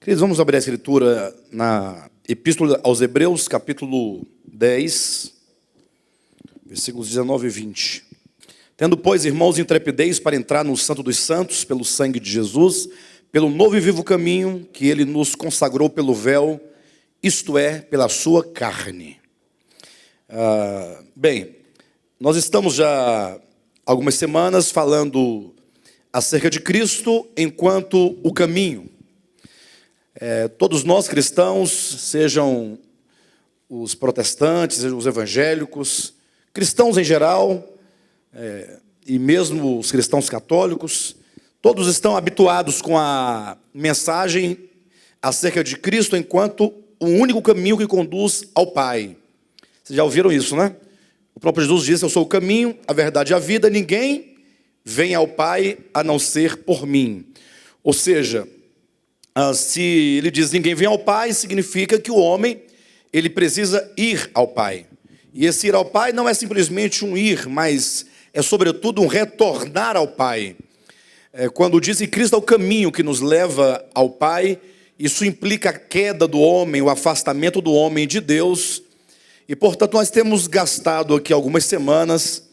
Queridos, vamos abrir a escritura na Epístola aos Hebreus, capítulo 10, versículos 19 e 20. Tendo, pois, irmãos, intrepidez para entrar no Santo dos Santos, pelo sangue de Jesus, pelo novo e vivo caminho que ele nos consagrou pelo véu, isto é, pela sua carne. Bem, nós estamos já algumas semanas falando acerca de Cristo enquanto o caminho. Todos nós cristãos, sejam os protestantes, sejam os evangélicos, cristãos em geral, e mesmo os cristãos católicos, todos estão habituados com a mensagem acerca de Cristo enquanto o único caminho que conduz ao Pai. Vocês já ouviram isso, né? O próprio Jesus disse: eu sou o caminho, a verdade e a vida, ninguém vem ao Pai a não ser por mim. Ou seja, se ele diz ninguém vem ao Pai, significa que o homem, ele precisa ir ao Pai. E esse ir ao Pai não é simplesmente um ir, mas é sobretudo um retornar ao Pai. Quando diz que Cristo é o caminho que nos leva ao Pai, isso implica a queda do homem, o afastamento do homem de Deus. E, portanto, nós temos gastado aqui algumas semanas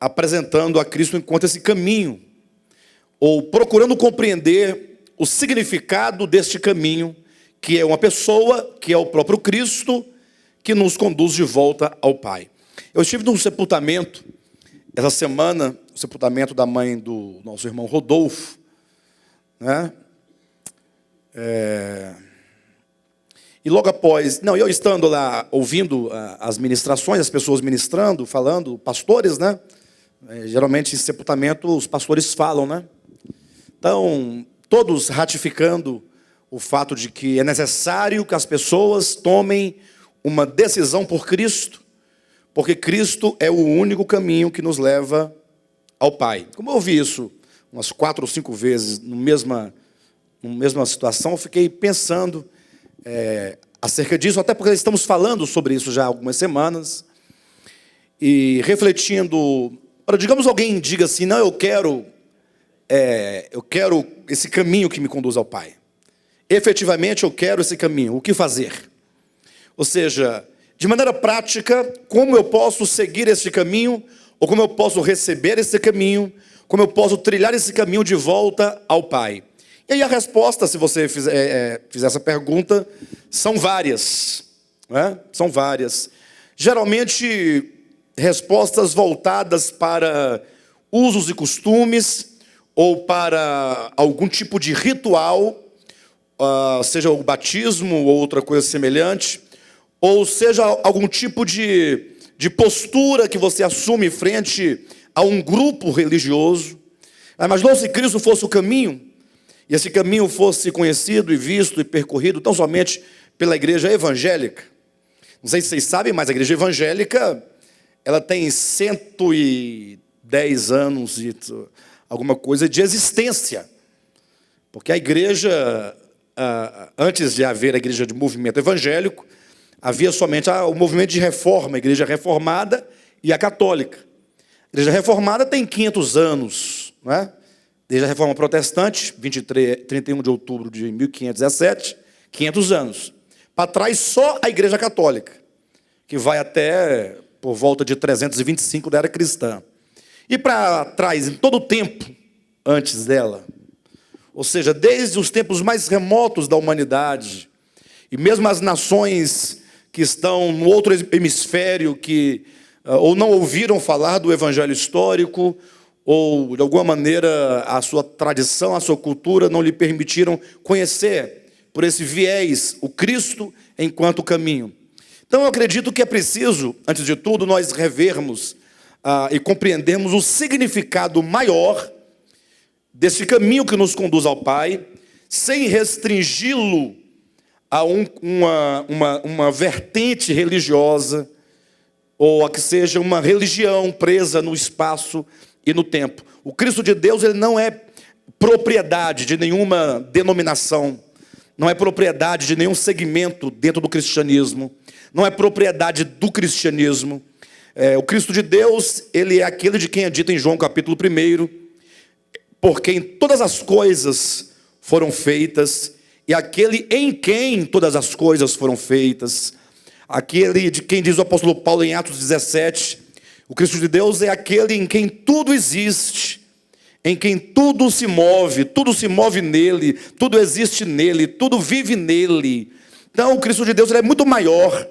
apresentando a Cristo enquanto esse caminho, ou procurando compreender o significado deste caminho, que é uma pessoa, que é o próprio Cristo, que nos conduz de volta ao Pai. Eu estive num sepultamento essa semana, o sepultamento da mãe do nosso irmão Rodolfo, né? E logo após, eu estando lá ouvindo as ministrações, as pessoas ministrando, falando, pastores, né? Geralmente em sepultamento os pastores falam, né? Então, todos ratificando o fato de que é necessário que as pessoas tomem uma decisão por Cristo, porque Cristo é o único caminho que nos leva ao Pai. Como eu ouvi isso umas 4 ou 5 vezes na mesma situação, eu fiquei pensando acerca disso, até porque estamos falando sobre isso já há algumas semanas, e refletindo. Digamos alguém diga assim: não, eu quero esse caminho que me conduz ao Pai. Efetivamente eu quero esse caminho. O que fazer? Ou seja, de maneira prática, como eu posso seguir esse caminho, ou como eu posso receber esse caminho, como eu posso trilhar esse caminho de volta ao Pai? E aí a resposta, se você fizer essa pergunta, são várias, né? São várias. Geralmente, respostas voltadas para usos e costumes, ou para algum tipo de ritual, seja o batismo ou outra coisa semelhante, ou seja algum tipo de postura que você assume frente a um grupo religioso. Imaginou se Cristo fosse o caminho, e esse caminho fosse conhecido e visto e percorrido tão somente pela igreja evangélica? Não sei se vocês sabem, mas a igreja evangélica, ela tem 110 anos e alguma coisa de existência, porque a igreja, antes de haver a igreja de movimento evangélico, havia somente o movimento de reforma, a igreja reformada e a católica. A igreja reformada tem 500 anos, não é? Desde a reforma protestante, 31 de outubro de 1517, 500 anos. Para trás, só a igreja católica, que vai até por volta de 325 da era cristã. E para trás, em todo o tempo antes dela, ou seja, desde os tempos mais remotos da humanidade, e mesmo as nações que estão no outro hemisfério, que ou não ouviram falar do evangelho histórico, ou de alguma maneira a sua tradição, a sua cultura não lhe permitiram conhecer, por esse viés, o Cristo enquanto caminho. Então eu acredito que é preciso, antes de tudo, nós revermos e compreendermos o significado maior desse caminho que nos conduz ao Pai, sem restringi-lo a uma vertente religiosa, ou a que seja uma religião presa no espaço e no tempo. O Cristo de Deus, ele não é propriedade de nenhuma denominação, não é propriedade de nenhum segmento dentro do cristianismo, não é propriedade do cristianismo. O Cristo de Deus, ele é aquele de quem é dito em João capítulo 1, por quem todas as coisas foram feitas e aquele em quem todas as coisas foram feitas. Aquele de quem diz o apóstolo Paulo em Atos 17, o Cristo de Deus é aquele em quem tudo existe, em quem tudo se move nele, tudo existe nele, tudo vive nele. Então o Cristo de Deus ele é muito maior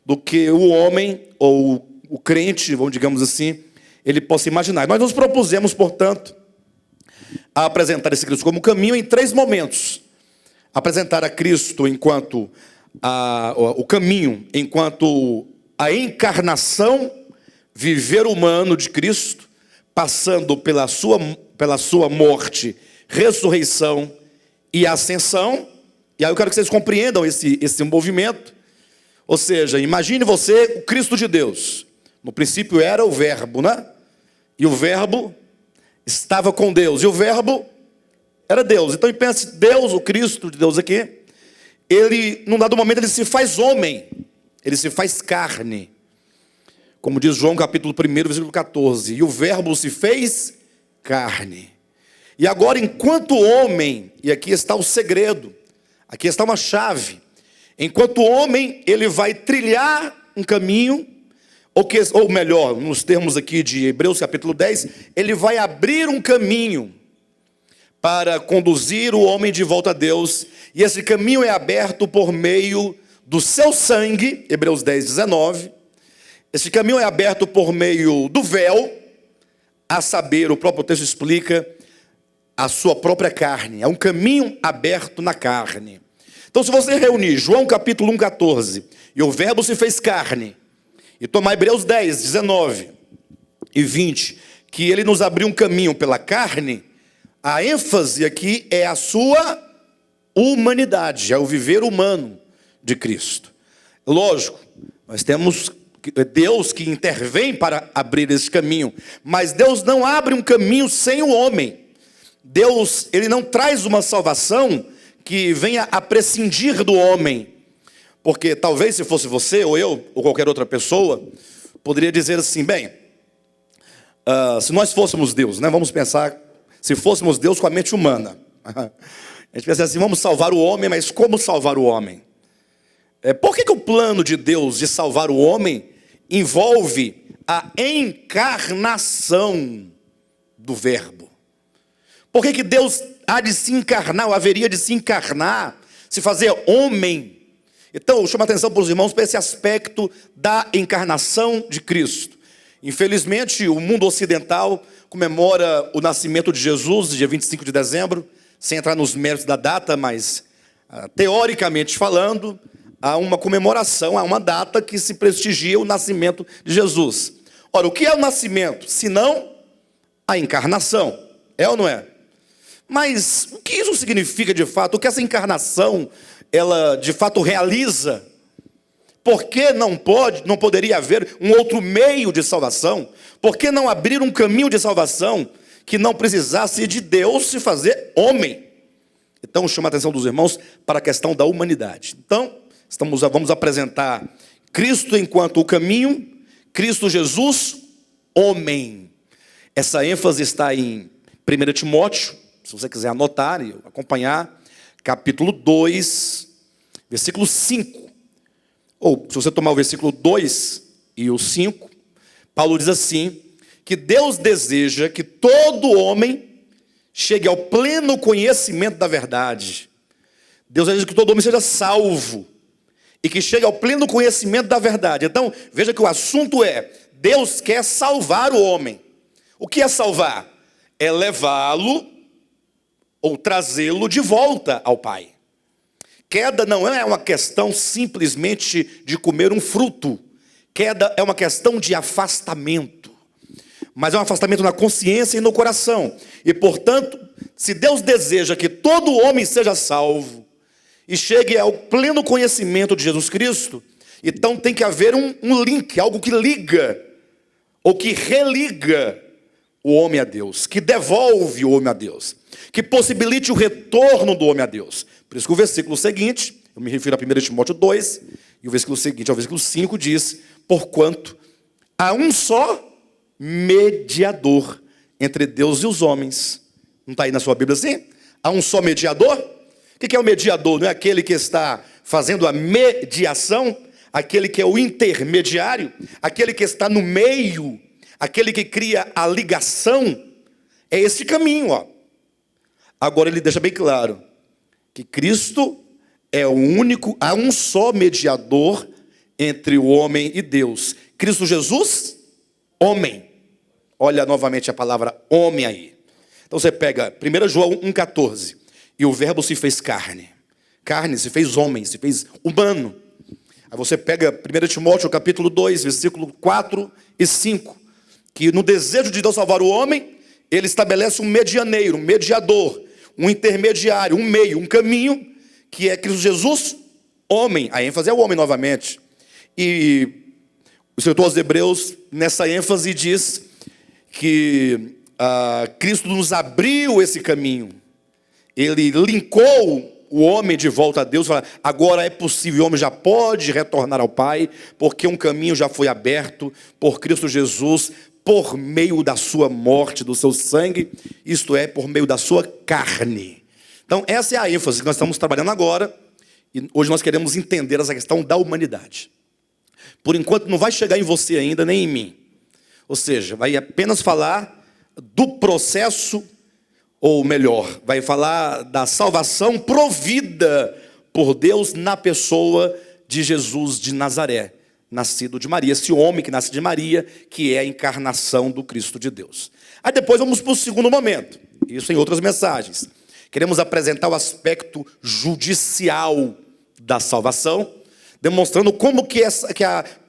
do que o homem, ou o crente, vamos digamos assim, ele possa imaginar. Nós nos propusemos, portanto, a apresentar esse Cristo como caminho em 3 momentos. Apresentar a Cristo enquanto o caminho, enquanto a encarnação, viver humano de Cristo, passando pela sua morte, ressurreição e ascensão. E aí eu quero que vocês compreendam esse movimento. Ou seja, imagine você o Cristo de Deus. No princípio era o Verbo, né? E o Verbo estava com Deus. E o Verbo era Deus. Então pense, Deus, o Cristo de Deus aqui, ele, num dado momento, ele se faz homem. Ele se faz carne. Como diz João capítulo 1, versículo 14. E o Verbo se fez carne. E agora, enquanto homem, e aqui está o segredo, aqui está uma chave. Enquanto homem, ele vai trilhar um caminho, ou melhor, nos termos aqui de Hebreus capítulo 10, ele vai abrir um caminho para conduzir o homem de volta a Deus. E esse caminho é aberto por meio do seu sangue, Hebreus 10, 19. Esse caminho é aberto por meio do véu, a saber, o próprio texto explica, a sua própria carne. É um caminho aberto na carne. Então, se você reunir João capítulo 1, 14, e o Verbo se fez carne, e tomar Hebreus 10, 19 e 20, que ele nos abriu um caminho pela carne, a ênfase aqui é a sua humanidade, é o viver humano de Cristo. Lógico, nós temos Deus que intervém para abrir esse caminho, mas Deus não abre um caminho sem o homem. Deus, ele não traz uma salvação que venha a prescindir do homem, porque talvez se fosse você, ou eu, ou qualquer outra pessoa, poderia dizer assim, bem, se nós fôssemos Deus, né, vamos pensar, se fôssemos Deus com a mente humana, a gente pensa assim, vamos salvar o homem, mas como salvar o homem? Por que o plano de Deus de salvar o homem envolve a encarnação do Verbo? Por que Deus há de se encarnar, ou haveria de se encarnar, se fazer homem? Então, eu chamo a atenção para os irmãos para esse aspecto da encarnação de Cristo. Infelizmente, o mundo ocidental comemora o nascimento de Jesus, dia 25 de dezembro, sem entrar nos méritos da data, mas, teoricamente falando, há uma comemoração, há uma data que se prestigia o nascimento de Jesus. Ora, o que é o nascimento? Senão a encarnação. É ou não é? Mas o que isso significa de fato? O que essa encarnação, ela de fato realiza? Por que não poderia haver um outro meio de salvação? Por que não abrir um caminho de salvação que não precisasse de Deus se fazer homem? Então, chama a atenção dos irmãos para a questão da humanidade. Então, vamos apresentar Cristo enquanto o caminho, Cristo Jesus, homem. Essa ênfase está em 1 Timóteo, se você quiser anotar e acompanhar, capítulo 2, versículo 5. Ou, se você tomar o versículo 2 e o 5, Paulo diz assim, que Deus deseja que todo homem chegue ao pleno conhecimento da verdade. Deus deseja que todo homem seja salvo e que chegue ao pleno conhecimento da verdade. Então, veja que o assunto é, Deus quer salvar o homem. O que é salvar? É levá-lo ou trazê-lo de volta ao Pai. Queda não é uma questão simplesmente de comer um fruto. Queda é uma questão de afastamento. Mas é um afastamento na consciência e no coração. E, portanto, se Deus deseja que todo homem seja salvo e chegue ao pleno conhecimento de Jesus Cristo, então tem que haver um link, algo que liga, ou que religa o homem a Deus, que devolve o homem a Deus, que possibilite o retorno do homem a Deus. Por isso que o versículo seguinte, eu me refiro a 1 Timóteo 2, e o versículo seguinte, ao versículo 5, diz, porquanto há um só mediador entre Deus e os homens. Não está aí na sua Bíblia assim? Há um só mediador? O que é o mediador? Não é aquele que está fazendo a mediação? Aquele que é o intermediário? Aquele que está no meio? Aquele que cria a ligação? É esse caminho, ó. Agora ele deixa bem claro que Cristo é o único, há um só mediador entre o homem e Deus. Cristo Jesus, homem. Olha novamente a palavra homem aí. Então você pega 1 João 1,14. E o verbo se fez carne. Carne se fez homem, se fez humano. Aí você pega 1 Timóteo capítulo 2, versículo 4 e 5. Que no desejo de Deus salvar o homem, ele estabelece um medianeiro, um mediador, um intermediário, um meio, um caminho, que é Cristo Jesus, homem. A ênfase é o homem novamente. E o escritor aos Hebreus, nessa ênfase, diz que Cristo nos abriu esse caminho. Ele linkou o homem de volta a Deus. Fala, agora é possível, o homem já pode retornar ao Pai, porque um caminho já foi aberto por Cristo Jesus, por meio da sua morte, do seu sangue, isto é, por meio da sua carne. Então essa é a ênfase que nós estamos trabalhando agora. E hoje nós queremos entender essa questão da humanidade. Por enquanto não vai chegar em você ainda, nem em mim. Ou seja, vai apenas falar do processo, ou melhor, vai falar da salvação provida por Deus na pessoa de Jesus de Nazaré, nascido de Maria. Esse homem que nasce de Maria, que é a encarnação do Cristo de Deus. Aí depois vamos para o segundo momento. Isso em outras mensagens. Queremos apresentar o aspecto judicial da salvação, demonstrando como que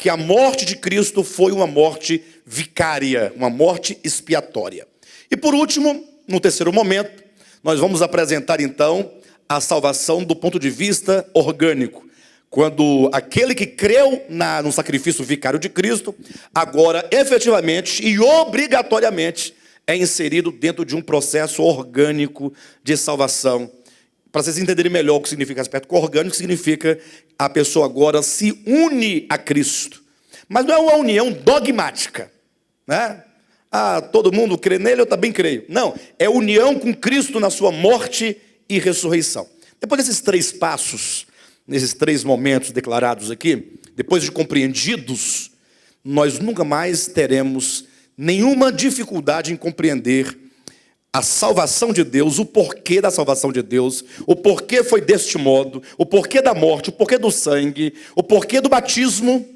a morte de Cristo foi uma morte vicária, uma morte expiatória. E por último, no terceiro momento, nós vamos apresentar então a salvação do ponto de vista orgânico. Quando aquele que creu no sacrifício vicário de Cristo, agora efetivamente e obrigatoriamente é inserido dentro de um processo orgânico de salvação. Para vocês entenderem melhor o que significa aspecto orgânico, significa a pessoa agora se une a Cristo. Mas não é uma união dogmática, né? Todo mundo crê nele, eu também creio. Não, é união com Cristo na sua morte e ressurreição. Depois desses três passos, nesses três momentos declarados aqui, depois de compreendidos, nós nunca mais teremos nenhuma dificuldade em compreender a salvação de Deus, o porquê da salvação de Deus, o porquê foi deste modo, o porquê da morte, o porquê do sangue, o porquê do batismo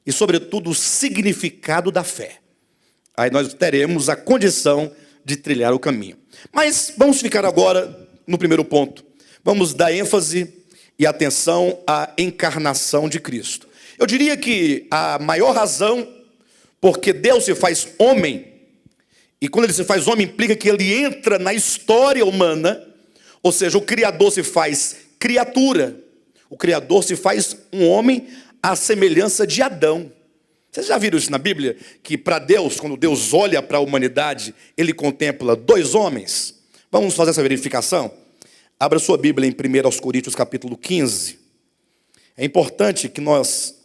e, sobretudo, o significado da fé. Aí nós teremos a condição de trilhar o caminho. Mas vamos ficar agora no primeiro ponto. Vamos dar ênfase e atenção à encarnação de Cristo. Eu diria que a maior razão porque Deus se faz homem, e quando ele se faz homem implica que ele entra na história humana, ou seja, o Criador se faz criatura, o Criador se faz um homem à semelhança de Adão. Vocês já viram isso na Bíblia? Que para Deus, quando Deus olha para a humanidade, ele contempla dois homens? Vamos fazer essa verificação? Abra sua Bíblia em 1 Coríntios capítulo 15. É importante que nós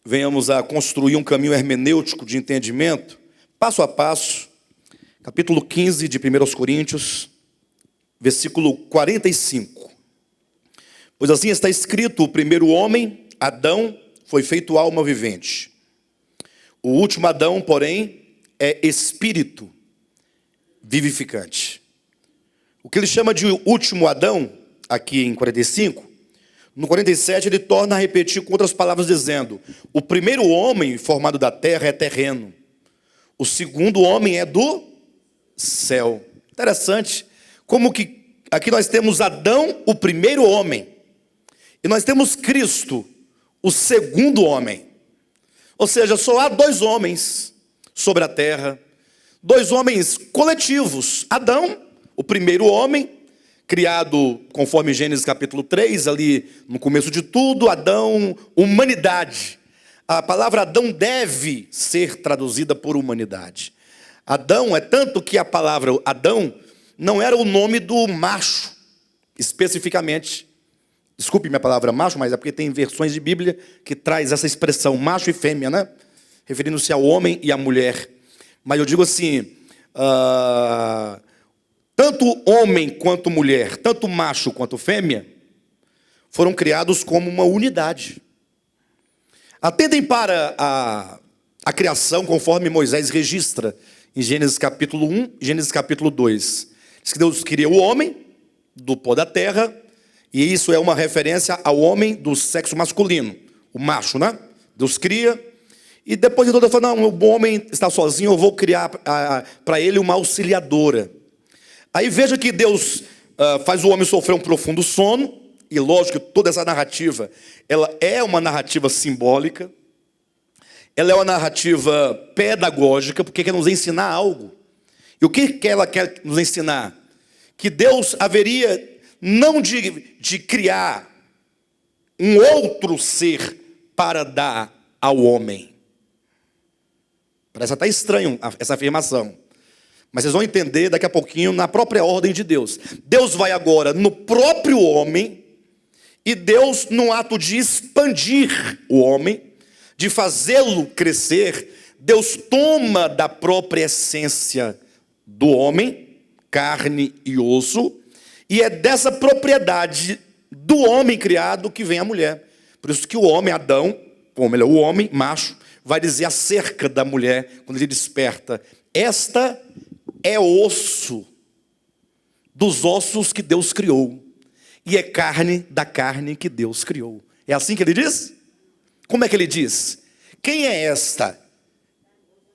venhamos a construir um caminho hermenêutico de entendimento, passo a passo. Capítulo 15 de 1 Coríntios, versículo 45. Pois assim está escrito: o primeiro homem, Adão, foi feito alma vivente. O último Adão, porém, é espírito vivificante. O que ele chama de último Adão, aqui em 45, no 47 ele torna a repetir com outras palavras dizendo: o primeiro homem formado da terra é terreno, o segundo homem é do céu. Interessante, como que aqui nós temos Adão, o primeiro homem, e nós temos Cristo, o segundo homem. Ou seja, só há dois homens sobre a terra, dois homens coletivos. Adão, o primeiro homem, criado conforme Gênesis capítulo 3, ali no começo de tudo, Adão, humanidade. A palavra Adão deve ser traduzida por humanidade. Adão é tanto que a palavra Adão não era o nome do macho, especificamente. Desculpe minha palavra macho, mas é porque tem versões de Bíblia que traz essa expressão, macho e fêmea, né? Referindo-se ao homem e à mulher. Mas eu digo assim, Tanto homem quanto mulher, tanto macho quanto fêmea, foram criados como uma unidade. Atentem para a criação conforme Moisés registra em Gênesis capítulo 1 e Gênesis capítulo 2. Diz que Deus cria o homem do pó da terra, e isso é uma referência ao homem do sexo masculino, o macho, né? Deus cria, e depois de tudo ele fala, não, o homem está sozinho, eu vou criar para ele uma auxiliadora. Aí veja que Deus faz o homem sofrer um profundo sono, e lógico que toda essa narrativa, ela é uma narrativa simbólica, ela é uma narrativa pedagógica, porque quer nos ensinar algo. E o que ela quer nos ensinar? Que Deus haveria não de criar um outro ser para dar ao homem. Parece até estranho essa afirmação. Mas vocês vão entender daqui a pouquinho na própria ordem de Deus. Deus vai agora no próprio homem, e Deus, no ato de expandir o homem, de fazê-lo crescer, Deus toma da própria essência do homem, carne e osso, e é dessa propriedade do homem criado que vem a mulher. Por isso que o homem, Adão, ou melhor, o homem, macho, vai dizer acerca da mulher, quando ele desperta, esta é osso dos ossos que Deus criou, e é carne da carne que Deus criou. É assim que ele diz? Como é que ele diz? Quem é esta?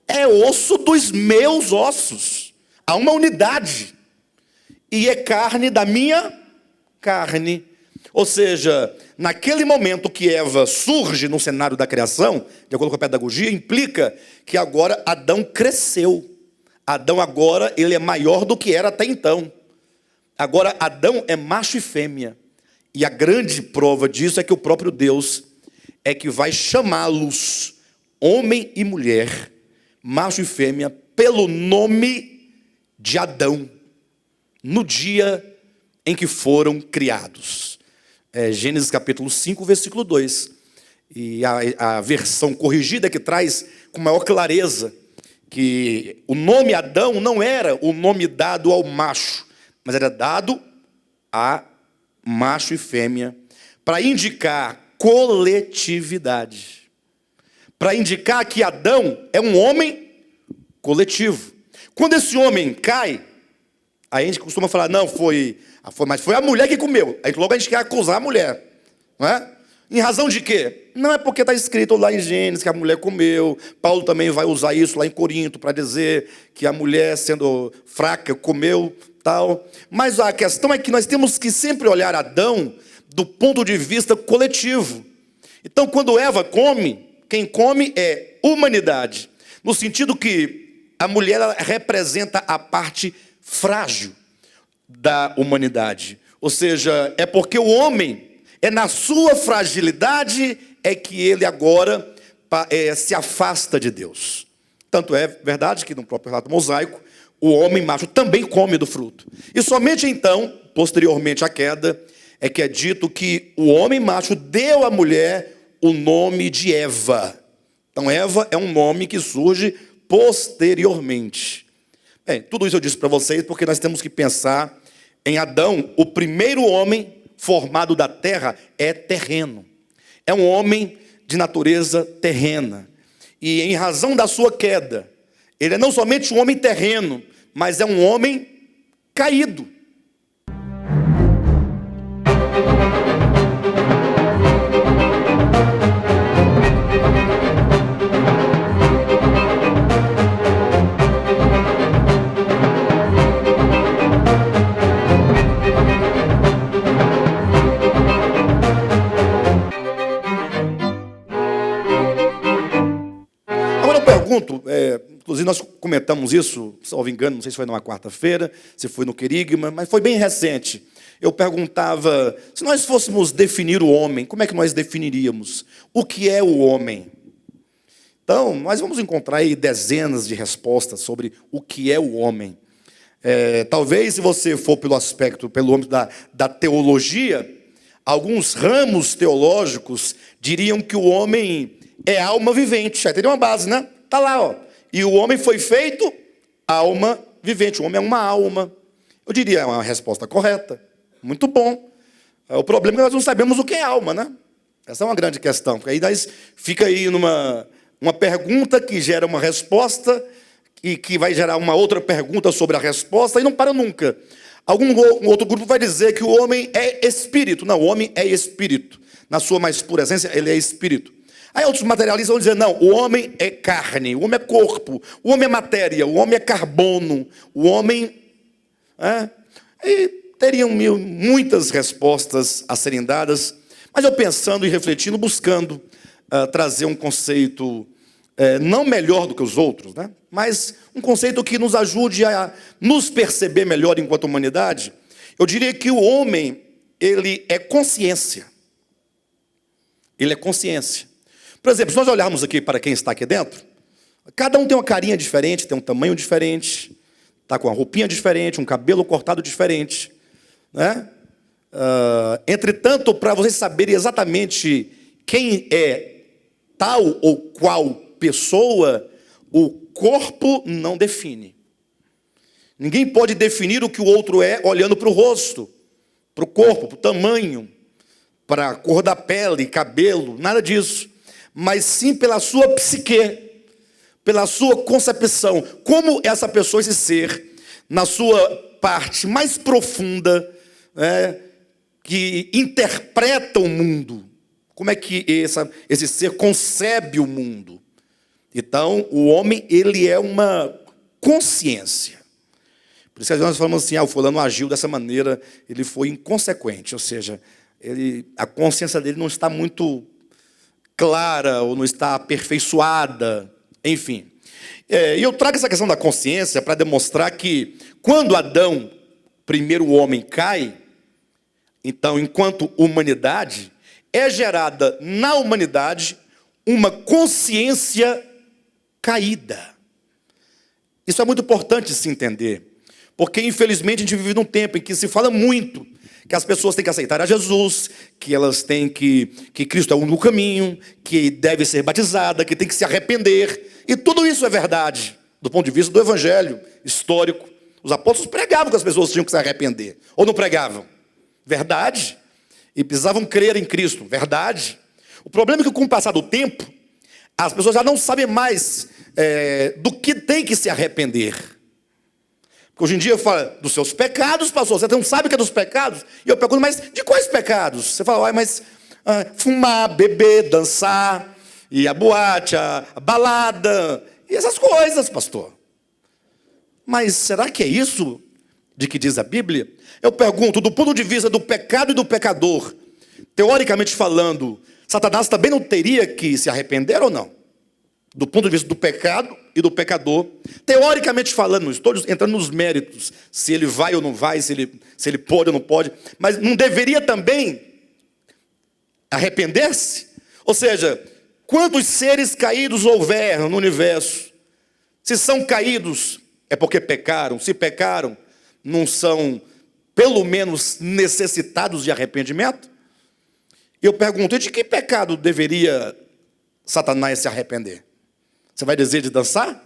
É osso dos meus ossos. Há uma unidade. E é carne da minha carne. Ou seja, naquele momento que Eva surge no cenário da criação, de acordo com a pedagogia, implica que agora Adão cresceu. Adão agora, ele é maior do que era até então. Agora Adão é macho e fêmea. E a grande prova disso é que o próprio Deus é que vai chamá-los, homem e mulher, macho e fêmea, pelo nome de Adão, no dia em que foram criados. Gênesis capítulo 5, versículo 2. E a versão corrigida que traz com maior clareza que o nome Adão não era o nome dado ao macho, mas era dado a macho e fêmea, para indicar coletividade, para indicar que Adão é um homem coletivo. Quando esse homem cai, a gente costuma falar, não, mas foi a mulher que comeu. Aí logo a gente quer acusar a mulher, não é? Em razão de quê? Não é porque está escrito lá em Gênesis que a mulher comeu. Paulo também vai usar isso lá em Corinto para dizer que a mulher, sendo fraca, comeu, tal. Mas a questão é que nós temos que sempre olhar Adão do ponto de vista coletivo. Então, quando Eva come, quem come é humanidade, no sentido que a mulher ela representa a parte frágil da humanidade. Ou seja, é porque o homem é na sua fragilidade é que ele agora se afasta de Deus. Tanto é verdade que no próprio relato mosaico, o homem macho também come do fruto. E somente então, posteriormente à queda, é que é dito que o homem macho deu à mulher o nome de Eva. Então Eva é um nome que surge posteriormente. Bem, tudo isso eu disse para vocês porque nós temos que pensar em Adão, o primeiro homem formado da terra é terreno. É um homem de natureza terrena. E em razão da sua queda, ele é não somente um homem terreno, mas é um homem caído. Inclusive nós comentamos isso, salvo engano, não sei se foi numa quarta-feira, se foi no Querigma, mas foi bem recente. Eu perguntava, se nós fôssemos definir o homem, como é que nós definiríamos? O que é o homem? Então, nós vamos encontrar aí dezenas de respostas sobre o que é o homem. Talvez, se você for pelo âmbito da teologia, alguns ramos teológicos diriam que o homem é alma vivente. Já teria uma base, né? Está lá, ó. E o homem foi feito alma vivente. O homem é uma alma. Eu diria, é uma resposta correta. Muito bom. O problema é que nós não sabemos o que é alma, né? Essa é uma grande questão. Porque aí fica aí uma pergunta que gera uma resposta e que vai gerar uma outra pergunta sobre a resposta e não para nunca. Um outro grupo vai dizer que o homem é espírito. Não, o homem é espírito. Na sua mais pura essência, ele é espírito. Aí outros materialistas vão dizer, não, o homem é carne, o homem é corpo, o homem é matéria, o homem é carbono, o homem... E teriam muitas respostas a serem dadas, mas eu pensando e refletindo, buscando trazer um conceito não melhor do que os outros, né? Mas um conceito que nos ajude a nos perceber melhor enquanto humanidade, eu diria que o homem, ele é consciência. Ele é consciência. Por exemplo, se nós olharmos aqui para quem está aqui dentro, cada um tem uma carinha diferente, tem um tamanho diferente, está com uma roupinha diferente, um cabelo cortado diferente, né? Entretanto, para vocês saberem exatamente quem é tal ou qual pessoa, o corpo não define. Ninguém pode definir o que o outro é olhando para o rosto, para o corpo, para o tamanho, para a cor da pele, cabelo, nada disso. Mas sim pela sua psique, pela sua concepção. Como essa pessoa, esse ser, na sua parte mais profunda, que interpreta o mundo. Como é que esse ser concebe o mundo? Então, o homem, ele é uma consciência. Por isso que nós falamos assim, o fulano agiu dessa maneira, ele foi inconsequente. Ou seja, a consciência dele não está muito clara, ou não está aperfeiçoada, enfim. E eu trago essa questão da consciência para demonstrar que, quando Adão, primeiro homem, cai, então, enquanto humanidade, é gerada na humanidade uma consciência caída. Isso é muito importante se entender, porque infelizmente a gente vive num tempo em que se fala muito que as pessoas têm que aceitar a Jesus, que elas têm que Cristo é o único caminho, que deve ser batizada, que tem que se arrepender, e tudo isso é verdade, do ponto de vista do evangelho histórico. Os apóstolos pregavam que as pessoas tinham que se arrepender, ou não pregavam? Verdade. E precisavam crer em Cristo, verdade. O problema é que com o passar do tempo, as pessoas já não sabem mais do que tem que se arrepender. Porque hoje em dia fala dos seus pecados, pastor, você não sabe o que é dos pecados? E eu pergunto, mas de quais pecados? Você fala, mas fumar, beber, dançar, e a boate, a balada, e essas coisas, pastor. Mas será que é isso de que diz a Bíblia? Eu pergunto, do ponto de vista do pecado e do pecador, teoricamente falando, Satanás também não teria que se arrepender ou não? Do ponto de vista do pecado e do pecador, teoricamente falando, não estou entrando nos méritos, se ele vai ou não vai, se ele pode ou não pode, mas não deveria também arrepender-se? Ou seja, quantos seres caídos houver no universo? Se são caídos, é porque pecaram. Se pecaram, não são, pelo menos, necessitados de arrependimento? Eu pergunto, e de que pecado deveria Satanás se arrepender? Você vai dizer de dançar?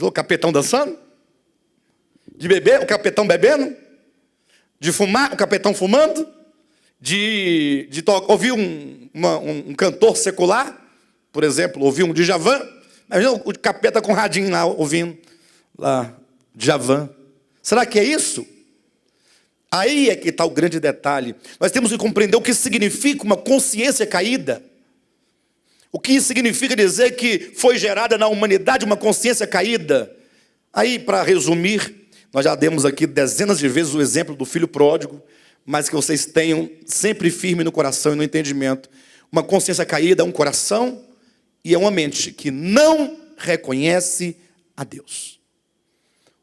O capetão dançando? De beber, o capetão bebendo? De fumar, o capetão fumando? De ouvir um cantor secular? Por exemplo, ouvir um Djavan? Imagina o capeta com o radinho lá, ouvindo lá, Djavan. Será que é isso? Aí é que está o grande detalhe. Nós temos que compreender o que significa uma consciência caída. O que significa dizer que foi gerada na humanidade uma consciência caída. Aí, para resumir, nós já demos aqui dezenas de vezes o exemplo do filho pródigo, mas que vocês tenham sempre firme no coração e no entendimento. Uma consciência caída é um coração e é uma mente que não reconhece a Deus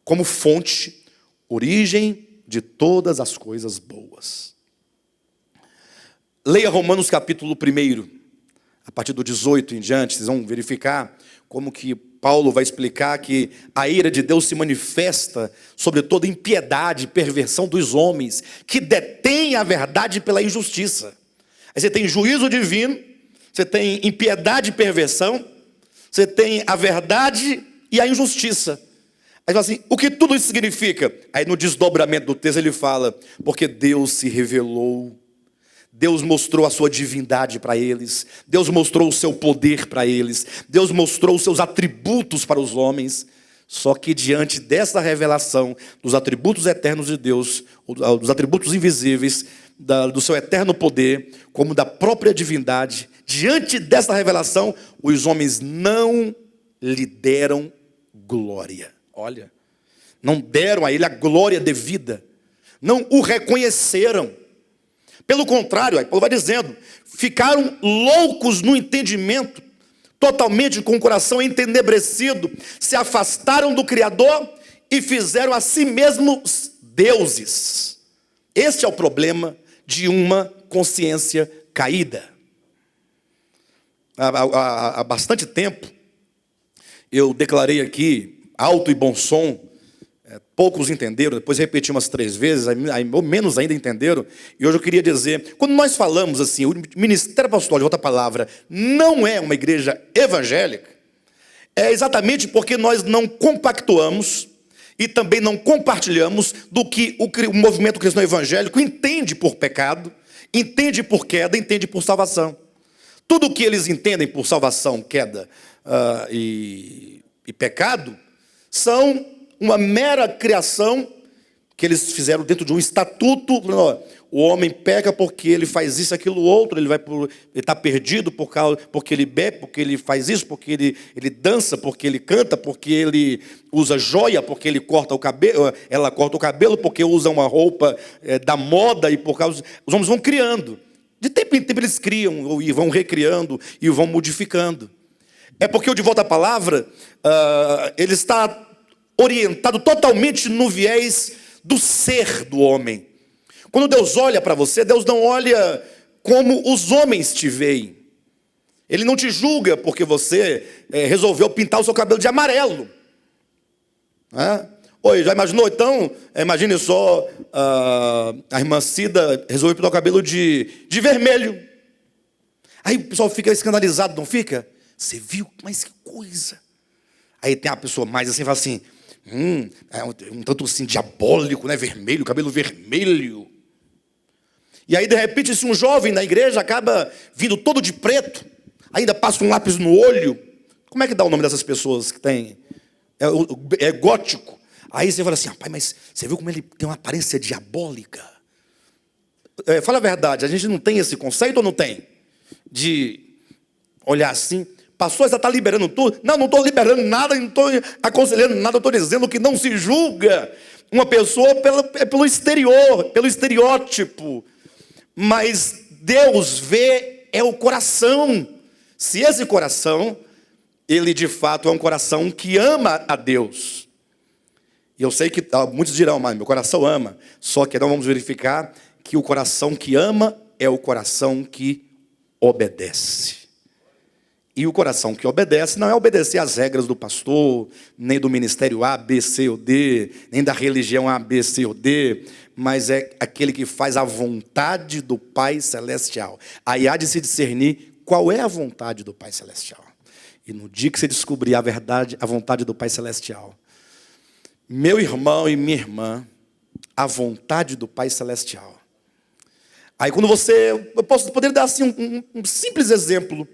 como fonte, origem de todas as coisas boas. Leia Romanos capítulo 1, a partir do 18 em diante, vocês vão verificar como que Paulo vai explicar que a ira de Deus se manifesta sobre toda impiedade e perversão dos homens, que detêm a verdade pela injustiça. Aí você tem juízo divino, você tem impiedade e perversão, você tem a verdade e a injustiça. Aí fala assim, o que tudo isso significa? Aí no desdobramento do texto ele fala, porque Deus se revelou, Deus mostrou a sua divindade para eles, Deus mostrou o seu poder para eles, Deus mostrou os seus atributos para os homens. Só que diante dessa revelação dos atributos eternos de Deus, dos atributos invisíveis, do seu eterno poder, como da própria divindade, diante dessa revelação, os homens não lhe deram glória. Olha, não deram a ele a glória devida, não o reconheceram. Pelo contrário, aí Paulo vai dizendo, ficaram loucos no entendimento, totalmente com o coração entenebrecido, se afastaram do Criador e fizeram a si mesmos deuses. Este é o problema de uma consciência caída. Há bastante tempo, eu declarei aqui, alto e bom som, poucos entenderam, depois repeti umas 3 vezes, aí menos ainda entenderam, e hoje eu queria dizer, quando nós falamos assim, o Ministério Apostólico de Outra Palavra não é uma igreja evangélica, é exatamente porque nós não compactuamos e também não compartilhamos do que o movimento cristão evangélico entende por pecado, entende por queda, entende por salvação. Tudo o que eles entendem por salvação, queda e pecado, são uma mera criação que eles fizeram dentro de um estatuto. O homem peca porque ele faz isso, aquilo, outro, ele está perdido porque ele bebe, porque ele faz isso, porque ele dança, porque ele canta, porque ele usa joia, porque ele corta o cabelo, ela corta o cabelo, porque usa uma roupa da moda, e por causa. Os homens vão criando. De tempo em tempo eles criam, e vão recriando, e vão modificando. É porque o De Volta à Palavra, ele está orientado totalmente no viés do ser do homem. Quando Deus olha para você, Deus não olha como os homens te veem. Ele não te julga porque você resolveu pintar o seu cabelo de amarelo. Oi, já imaginou? Então, imagine só, a irmã Cida resolveu pintar o cabelo de vermelho. Aí o pessoal fica escandalizado, não fica? Você viu? Mas que coisa. Aí tem a pessoa mais assim, fala assim, é um tanto assim diabólico, né? Vermelho, cabelo vermelho. E aí de repente se um jovem na igreja acaba vindo todo de preto, ainda passa um lápis no olho. Como é que dá o nome dessas pessoas que tem? É gótico. Aí você fala assim, rapaz, mas você viu como ele tem uma aparência diabólica? Fala a verdade, a gente não tem esse conceito ou não tem? De olhar assim. Pastor, você está liberando tudo? Não estou liberando nada, não estou aconselhando nada, estou dizendo que não se julga uma pessoa pelo exterior, pelo estereótipo. Mas Deus vê o coração. Se esse coração, ele de fato é um coração que ama a Deus. E eu sei que muitos dirão, mas meu coração ama. Só que nós vamos verificar que o coração que ama é o coração que obedece. E o coração que obedece não é obedecer às regras do pastor, nem do ministério A, B, C ou D, nem da religião A, B, C ou D, mas é aquele que faz a vontade do Pai Celestial. Aí há de se discernir qual é a vontade do Pai Celestial. E no dia que você descobrir a verdade, a vontade do Pai Celestial, meu irmão e minha irmã, a vontade do Pai Celestial. Aí quando eu poderia dar assim um simples exemplo.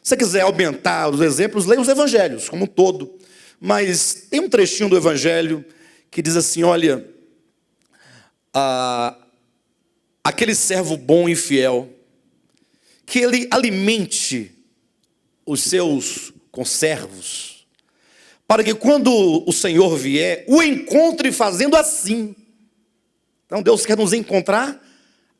Se você quiser aumentar os exemplos, leia os evangelhos como um todo. Mas tem um trechinho do evangelho que diz assim, olha, aquele servo bom e fiel, que ele alimente os seus conservos, para que quando o Senhor vier, o encontre fazendo assim. Então Deus quer nos encontrar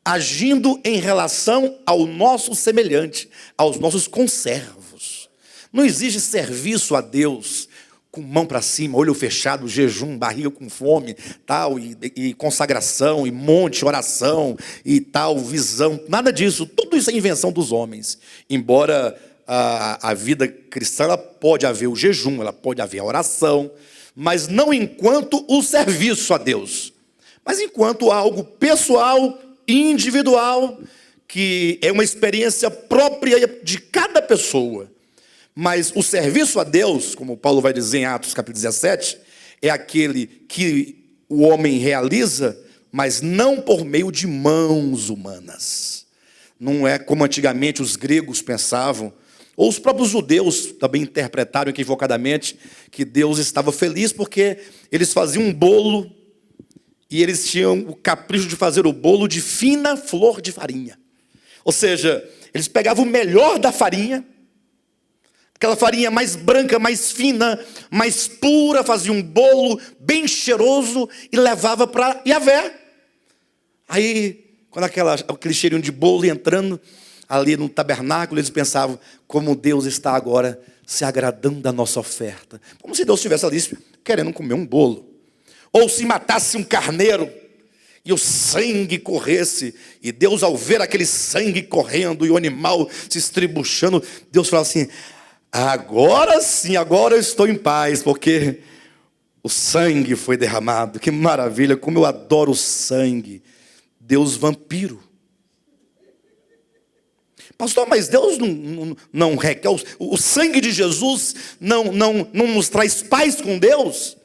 agindo em relação ao nosso semelhante, aos nossos conservos. Não existe serviço a Deus com mão para cima, olho fechado, jejum, barriga com fome, tal, e consagração, e monte, oração, e tal, visão. Nada disso. Tudo isso é invenção dos homens. Embora a vida cristã, ela pode haver o jejum, ela pode haver a oração, mas não enquanto o serviço a Deus, mas enquanto algo pessoal, individual, que é uma experiência própria de cada pessoa. Mas o serviço a Deus, como Paulo vai dizer em Atos capítulo 17, é aquele que o homem realiza, mas não por meio de mãos humanas. Não é como antigamente os gregos pensavam, ou os próprios judeus também interpretaram equivocadamente, que Deus estava feliz porque eles faziam um bolo e eles tinham o capricho de fazer o bolo de fina flor de farinha. Ou seja, eles pegavam o melhor da farinha, aquela farinha mais branca, mais fina, mais pura, fazia um bolo bem cheiroso e levava para Yahvé. Aí, quando aquele cheirinho de bolo ia entrando ali no tabernáculo, eles pensavam, como Deus está agora se agradando da nossa oferta. Como se Deus estivesse ali querendo comer um bolo. Ou se matasse um carneiro e o sangue corresse, e Deus, ao ver aquele sangue correndo e o animal se estribuchando, Deus falava assim: agora sim, agora eu estou em paz, porque o sangue foi derramado. Que maravilha, como eu adoro o sangue. Deus vampiro. Pastor, mas Deus não requer, o sangue de Jesus não nos traz paz com Deus?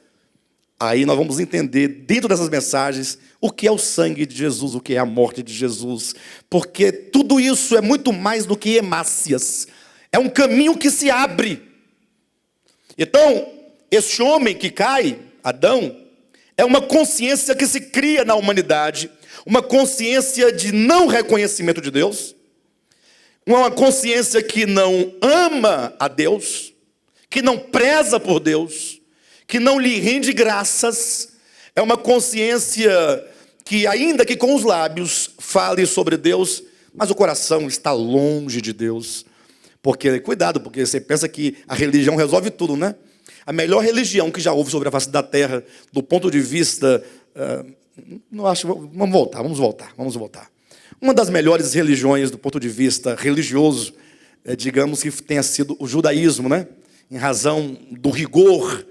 Aí nós vamos entender, dentro dessas mensagens, o que é o sangue de Jesus, o que é a morte de Jesus. Porque tudo isso é muito mais do que hemácias. É um caminho que se abre. Então, este homem que cai, Adão, é uma consciência que se cria na humanidade. Uma consciência de não reconhecimento de Deus. Uma consciência que não ama a Deus. Que não preza por Deus. Que não lhe rende graças. É uma consciência que, ainda que com os lábios fale sobre Deus, mas o coração está longe de Deus. Porque, cuidado, porque você pensa que a religião resolve tudo, né? A melhor religião que já houve sobre a face da terra, do ponto de vista... não acho, vamos voltar. Uma das melhores religiões do ponto de vista religioso, digamos que tenha sido o judaísmo, né? Em razão do rigor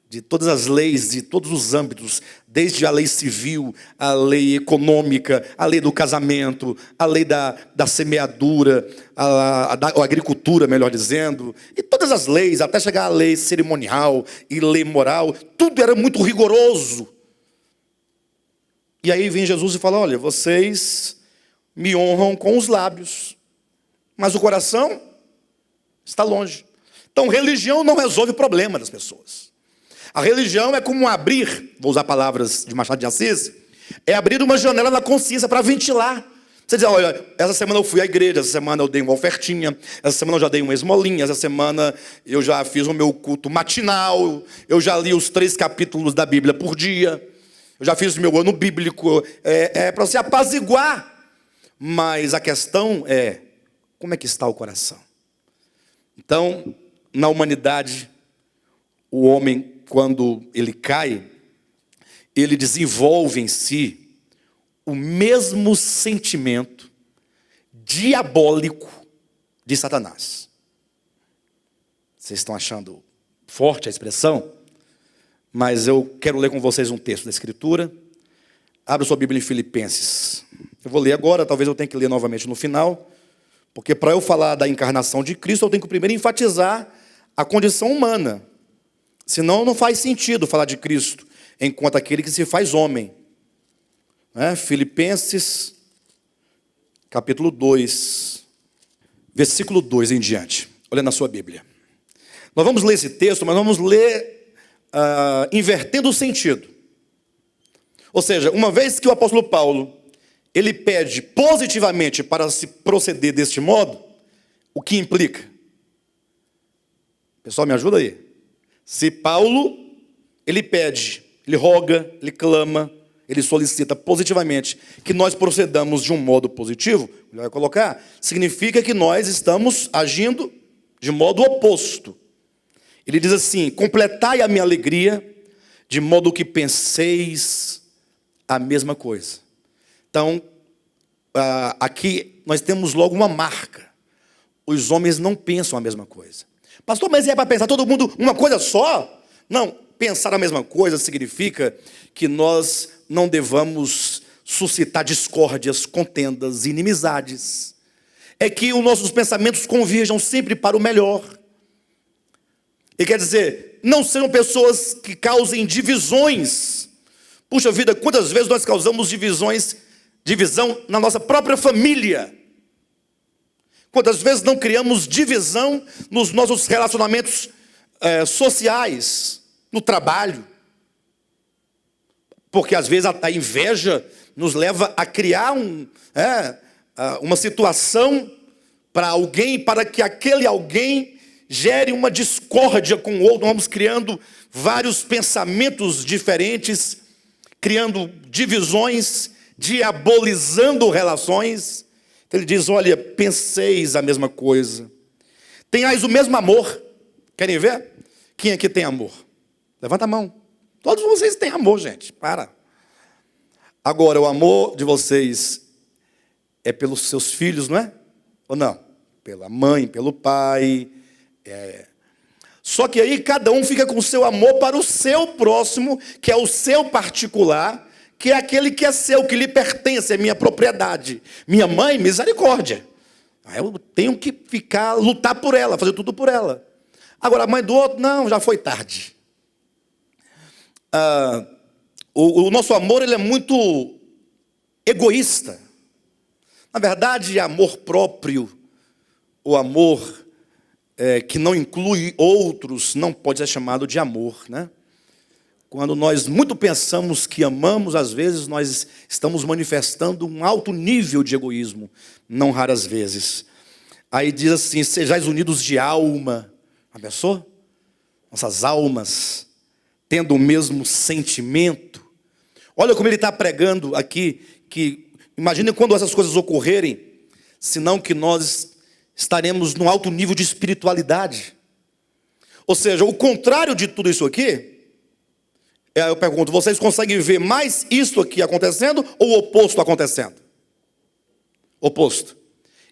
de todas as leis, de todos os âmbitos, desde a lei civil, a lei econômica, a lei do casamento, a lei da semeadura, a agricultura, melhor dizendo, e todas as leis, até chegar à lei cerimonial e lei moral, tudo era muito rigoroso. E aí vem Jesus e fala: olha, vocês me honram com os lábios, mas o coração está longe. Então, religião não resolve o problema das pessoas. A religião é como abrir, vou usar palavras de Machado de Assis, é abrir uma janela na consciência para ventilar. Você diz: olha, essa semana eu fui à igreja, essa semana eu dei uma ofertinha, essa semana eu já dei uma esmolinha, essa semana eu já fiz o meu culto matinal, eu já li os 3 capítulos da Bíblia por dia, eu já fiz o meu ano bíblico, é para se apaziguar. Mas a questão é, como é que está o coração? Então, na humanidade, o homem, quando ele cai, ele desenvolve em si o mesmo sentimento diabólico de Satanás. Vocês estão achando forte a expressão? Mas eu quero ler com vocês um texto da Escritura. Abra sua Bíblia em Filipenses. Eu vou ler agora, talvez eu tenha que ler novamente no final, porque para eu falar da encarnação de Cristo, eu tenho que primeiro enfatizar a condição humana. Senão não faz sentido falar de Cristo enquanto aquele que se faz homem. Filipenses, capítulo 2, versículo 2 em diante. Olha na sua Bíblia. Nós vamos ler esse texto, mas vamos ler invertendo o sentido. Ou seja, uma vez que o apóstolo Paulo, ele pede positivamente para se proceder deste modo, o que implica? Pessoal, me ajuda aí. Se Paulo, ele pede, ele roga, ele clama, ele solicita positivamente que nós procedamos de um modo positivo, ele vai colocar, significa que nós estamos agindo de modo oposto. Ele diz assim: completai a minha alegria, de modo que penseis a mesma coisa. Então, aqui nós temos logo uma marca. Os homens não pensam a mesma coisa. Pastor, mas é para pensar todo mundo uma coisa só? Não, pensar a mesma coisa significa que nós não devamos suscitar discórdias, contendas, inimizades. É que os nossos pensamentos convirjam sempre para o melhor. E quer dizer, não sejam pessoas que causem divisões. Puxa vida, quantas vezes nós causamos divisão na nossa própria família? Quantas vezes não criamos divisão nos nossos relacionamentos sociais, no trabalho? Porque às vezes a inveja nos leva a criar uma situação para alguém, para que aquele alguém gere uma discórdia com o outro. Vamos criando vários pensamentos diferentes, criando divisões, diabolizando relações. Ele diz, olha, penseis a mesma coisa, tenhais o mesmo amor. Querem ver? Quem aqui tem amor? Levanta a mão. Todos vocês têm amor, gente, para. Agora, o amor de vocês é pelos seus filhos, não é? Ou não? Pela mãe, pelo pai. Só que aí cada um fica com o seu amor para o seu próximo, que é o seu particular, que é aquele que é seu, que lhe pertence, é minha propriedade. Minha mãe, misericórdia. Eu tenho que lutar por ela, fazer tudo por ela. Agora, a mãe do outro, não, já foi tarde. O nosso amor, ele é muito egoísta. Na verdade, amor próprio, o amor que não inclui outros, não pode ser chamado de amor, né? Quando nós muito pensamos que amamos, às vezes nós estamos manifestando um alto nível de egoísmo, não raras vezes. Aí diz assim, sejais unidos de alma. Já pensou? Nossas almas tendo o mesmo sentimento. Olha como ele está pregando aqui, que imagine quando essas coisas ocorrerem, senão que nós estaremos num alto nível de espiritualidade. Ou seja, o contrário de tudo isso aqui, eu pergunto, vocês conseguem ver mais isso aqui acontecendo ou o oposto acontecendo? Oposto.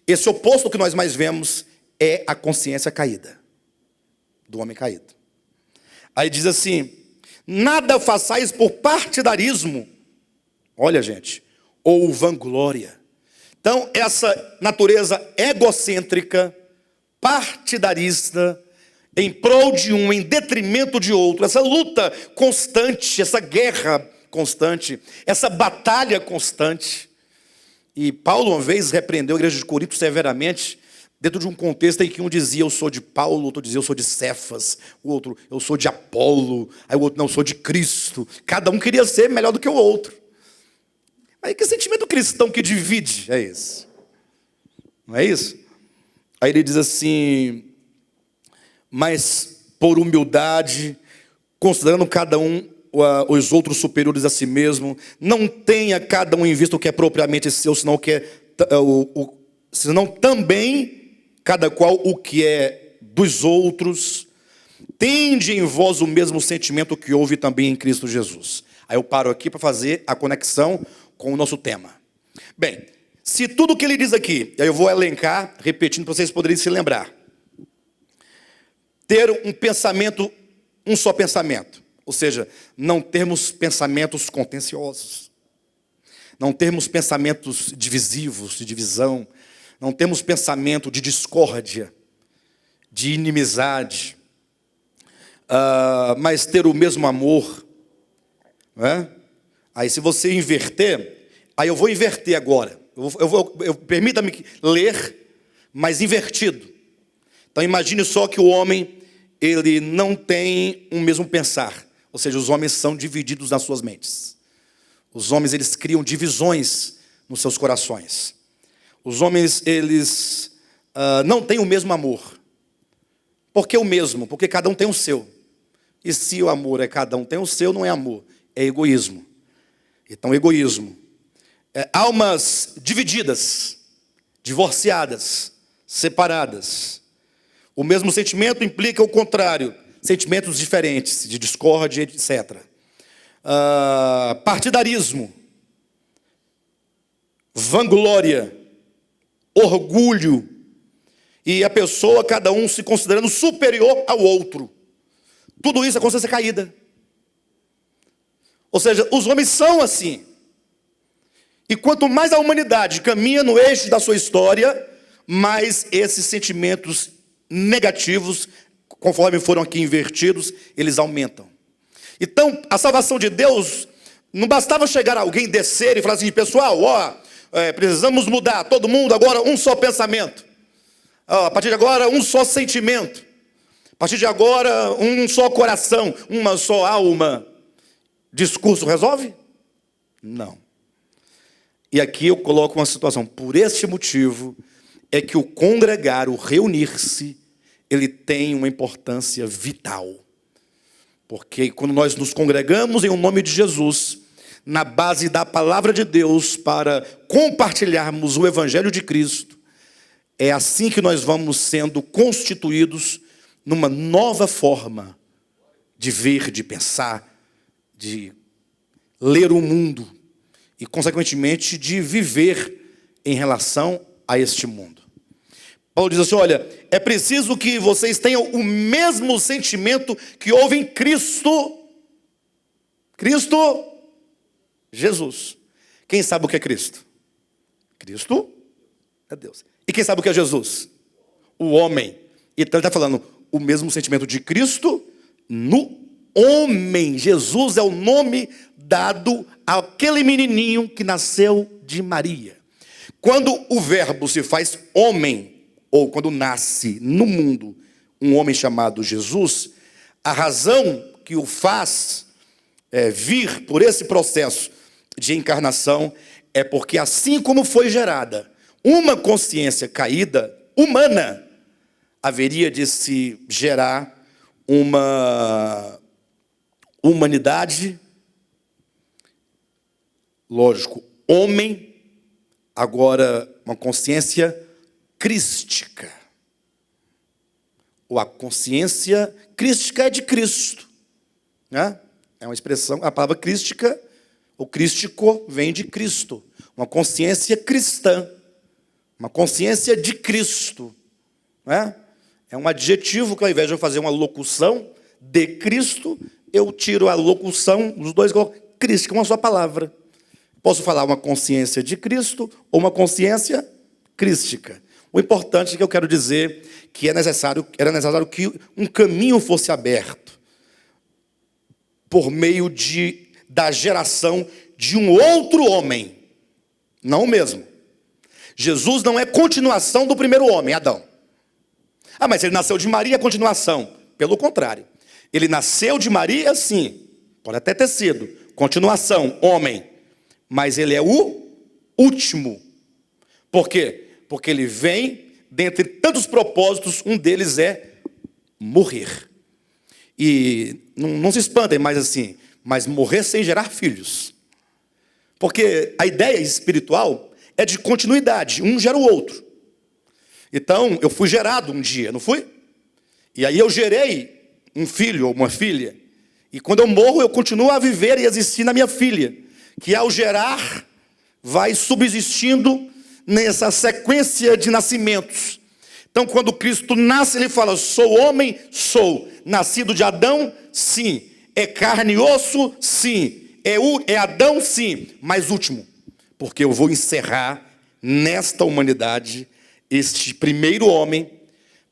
Esse oposto que nós mais vemos é a consciência caída, do homem caído. Aí diz assim, nada façais por partidarismo, olha gente, ou vanglória. Então essa natureza egocêntrica, partidarista, em prol de um, em detrimento de outro, essa luta constante, essa guerra constante, essa batalha constante. E Paulo uma vez repreendeu a igreja de Corinto severamente, dentro de um contexto em que um dizia eu sou de Paulo, o outro dizia eu sou de Cefas, o outro eu sou de Apolo, aí o outro não, eu sou de Cristo. Cada um queria ser melhor do que o outro. Aí que sentimento cristão que divide é esse? Não é isso? Aí ele diz assim, mas por humildade, considerando cada um os outros superiores a si mesmo, não tenha cada um em vista o que é propriamente seu, senão também cada qual o que é dos outros. Tende em vós o mesmo sentimento que houve também em Cristo Jesus. Aí eu paro aqui para fazer a conexão com o nosso tema. Bem, se tudo o que ele diz aqui, aí eu vou elencar, repetindo para vocês poderem se lembrar. Ter um pensamento, um só pensamento. Ou seja, não termos pensamentos contenciosos. Não termos pensamentos divisivos, de divisão. Não termos pensamento de discórdia, de inimizade. Mas ter o mesmo amor. Né? Aí se você inverter, aí eu vou inverter agora. Permita-me ler, mas invertido. Então imagine só que o homem, ele não tem um mesmo pensar. Ou seja, os homens são divididos nas suas mentes. Os homens, eles criam divisões nos seus corações. Os homens, eles não têm o mesmo amor. Por que o mesmo? Porque cada um tem o seu. E se o amor é cada um tem o seu, não é amor, é egoísmo. Então, egoísmo. Almas divididas, divorciadas, separadas. O mesmo sentimento implica o contrário. Sentimentos diferentes, de discórdia, etc. Partidarismo. Vanglória. Orgulho. E a pessoa, cada um se considerando superior ao outro. Tudo isso é consciência caída. Ou seja, os homens são assim. E quanto mais a humanidade caminha no eixo da sua história, mais esses sentimentos negativos conforme foram aqui invertidos, eles aumentam. Então, a salvação de Deus, não bastava chegar alguém, descer e falar assim, pessoal, precisamos mudar, todo mundo agora um só pensamento. A partir de agora, um só sentimento. A partir de agora, um só coração, uma só alma. Discurso resolve? Não. E aqui eu coloco uma situação. Por este motivo, é que o congregar, o reunir-se, ele tem uma importância vital. Porque quando nós nos congregamos em o nome de Jesus, na base da palavra de Deus, para compartilharmos o Evangelho de Cristo, é assim que nós vamos sendo constituídos numa nova forma de ver, de pensar, de ler o mundo e, consequentemente, de viver em relação a este mundo. Paulo diz assim, olha, é preciso que vocês tenham o mesmo sentimento que houve em Cristo Jesus. Quem sabe o que é Cristo? Cristo é Deus. E quem sabe o que é Jesus? O homem. Então ele está falando o mesmo sentimento de Cristo no homem. Jesus é o nome dado àquele menininho que nasceu de Maria. Quando o verbo se faz homem, ou quando nasce no mundo um homem chamado Jesus, a razão que o faz vir por esse processo de encarnação é porque assim como foi gerada uma consciência caída, humana, haveria de se gerar uma humanidade, lógico, homem, agora uma consciência crística. Ou a consciência crística é de Cristo, né? É uma expressão, a palavra crística, o crístico vem de Cristo. Uma consciência cristã, uma consciência de Cristo, né? É um adjetivo que ao invés de eu fazer uma locução de Cristo, eu tiro a locução, os dois colocam crística, uma só palavra. Posso falar uma consciência de Cristo ou uma consciência crística. O importante é que eu quero dizer que era necessário que um caminho fosse aberto por meio da geração de um outro homem, não o mesmo. Jesus não é continuação do primeiro homem, Adão. Mas ele nasceu de Maria, é continuação. Pelo contrário, ele nasceu de Maria, sim, pode até ter sido continuação, homem, mas ele é o último. Por quê? Porque ele vem, dentre tantos propósitos, um deles é morrer. E não se espantem mais assim, mas morrer sem gerar filhos. Porque a ideia espiritual é de continuidade, um gera o outro. Então, eu fui gerado um dia, não fui? E aí eu gerei um filho ou uma filha. E quando eu morro, eu continuo a viver e existir na minha filha, que ao gerar, vai subsistindo nessa sequência de nascimentos. Então, quando Cristo nasce, ele fala, sou homem, sou. Nascido de Adão, sim. É carne e osso, sim. É Adão, sim. Mas último, porque eu vou encerrar nesta humanidade este primeiro homem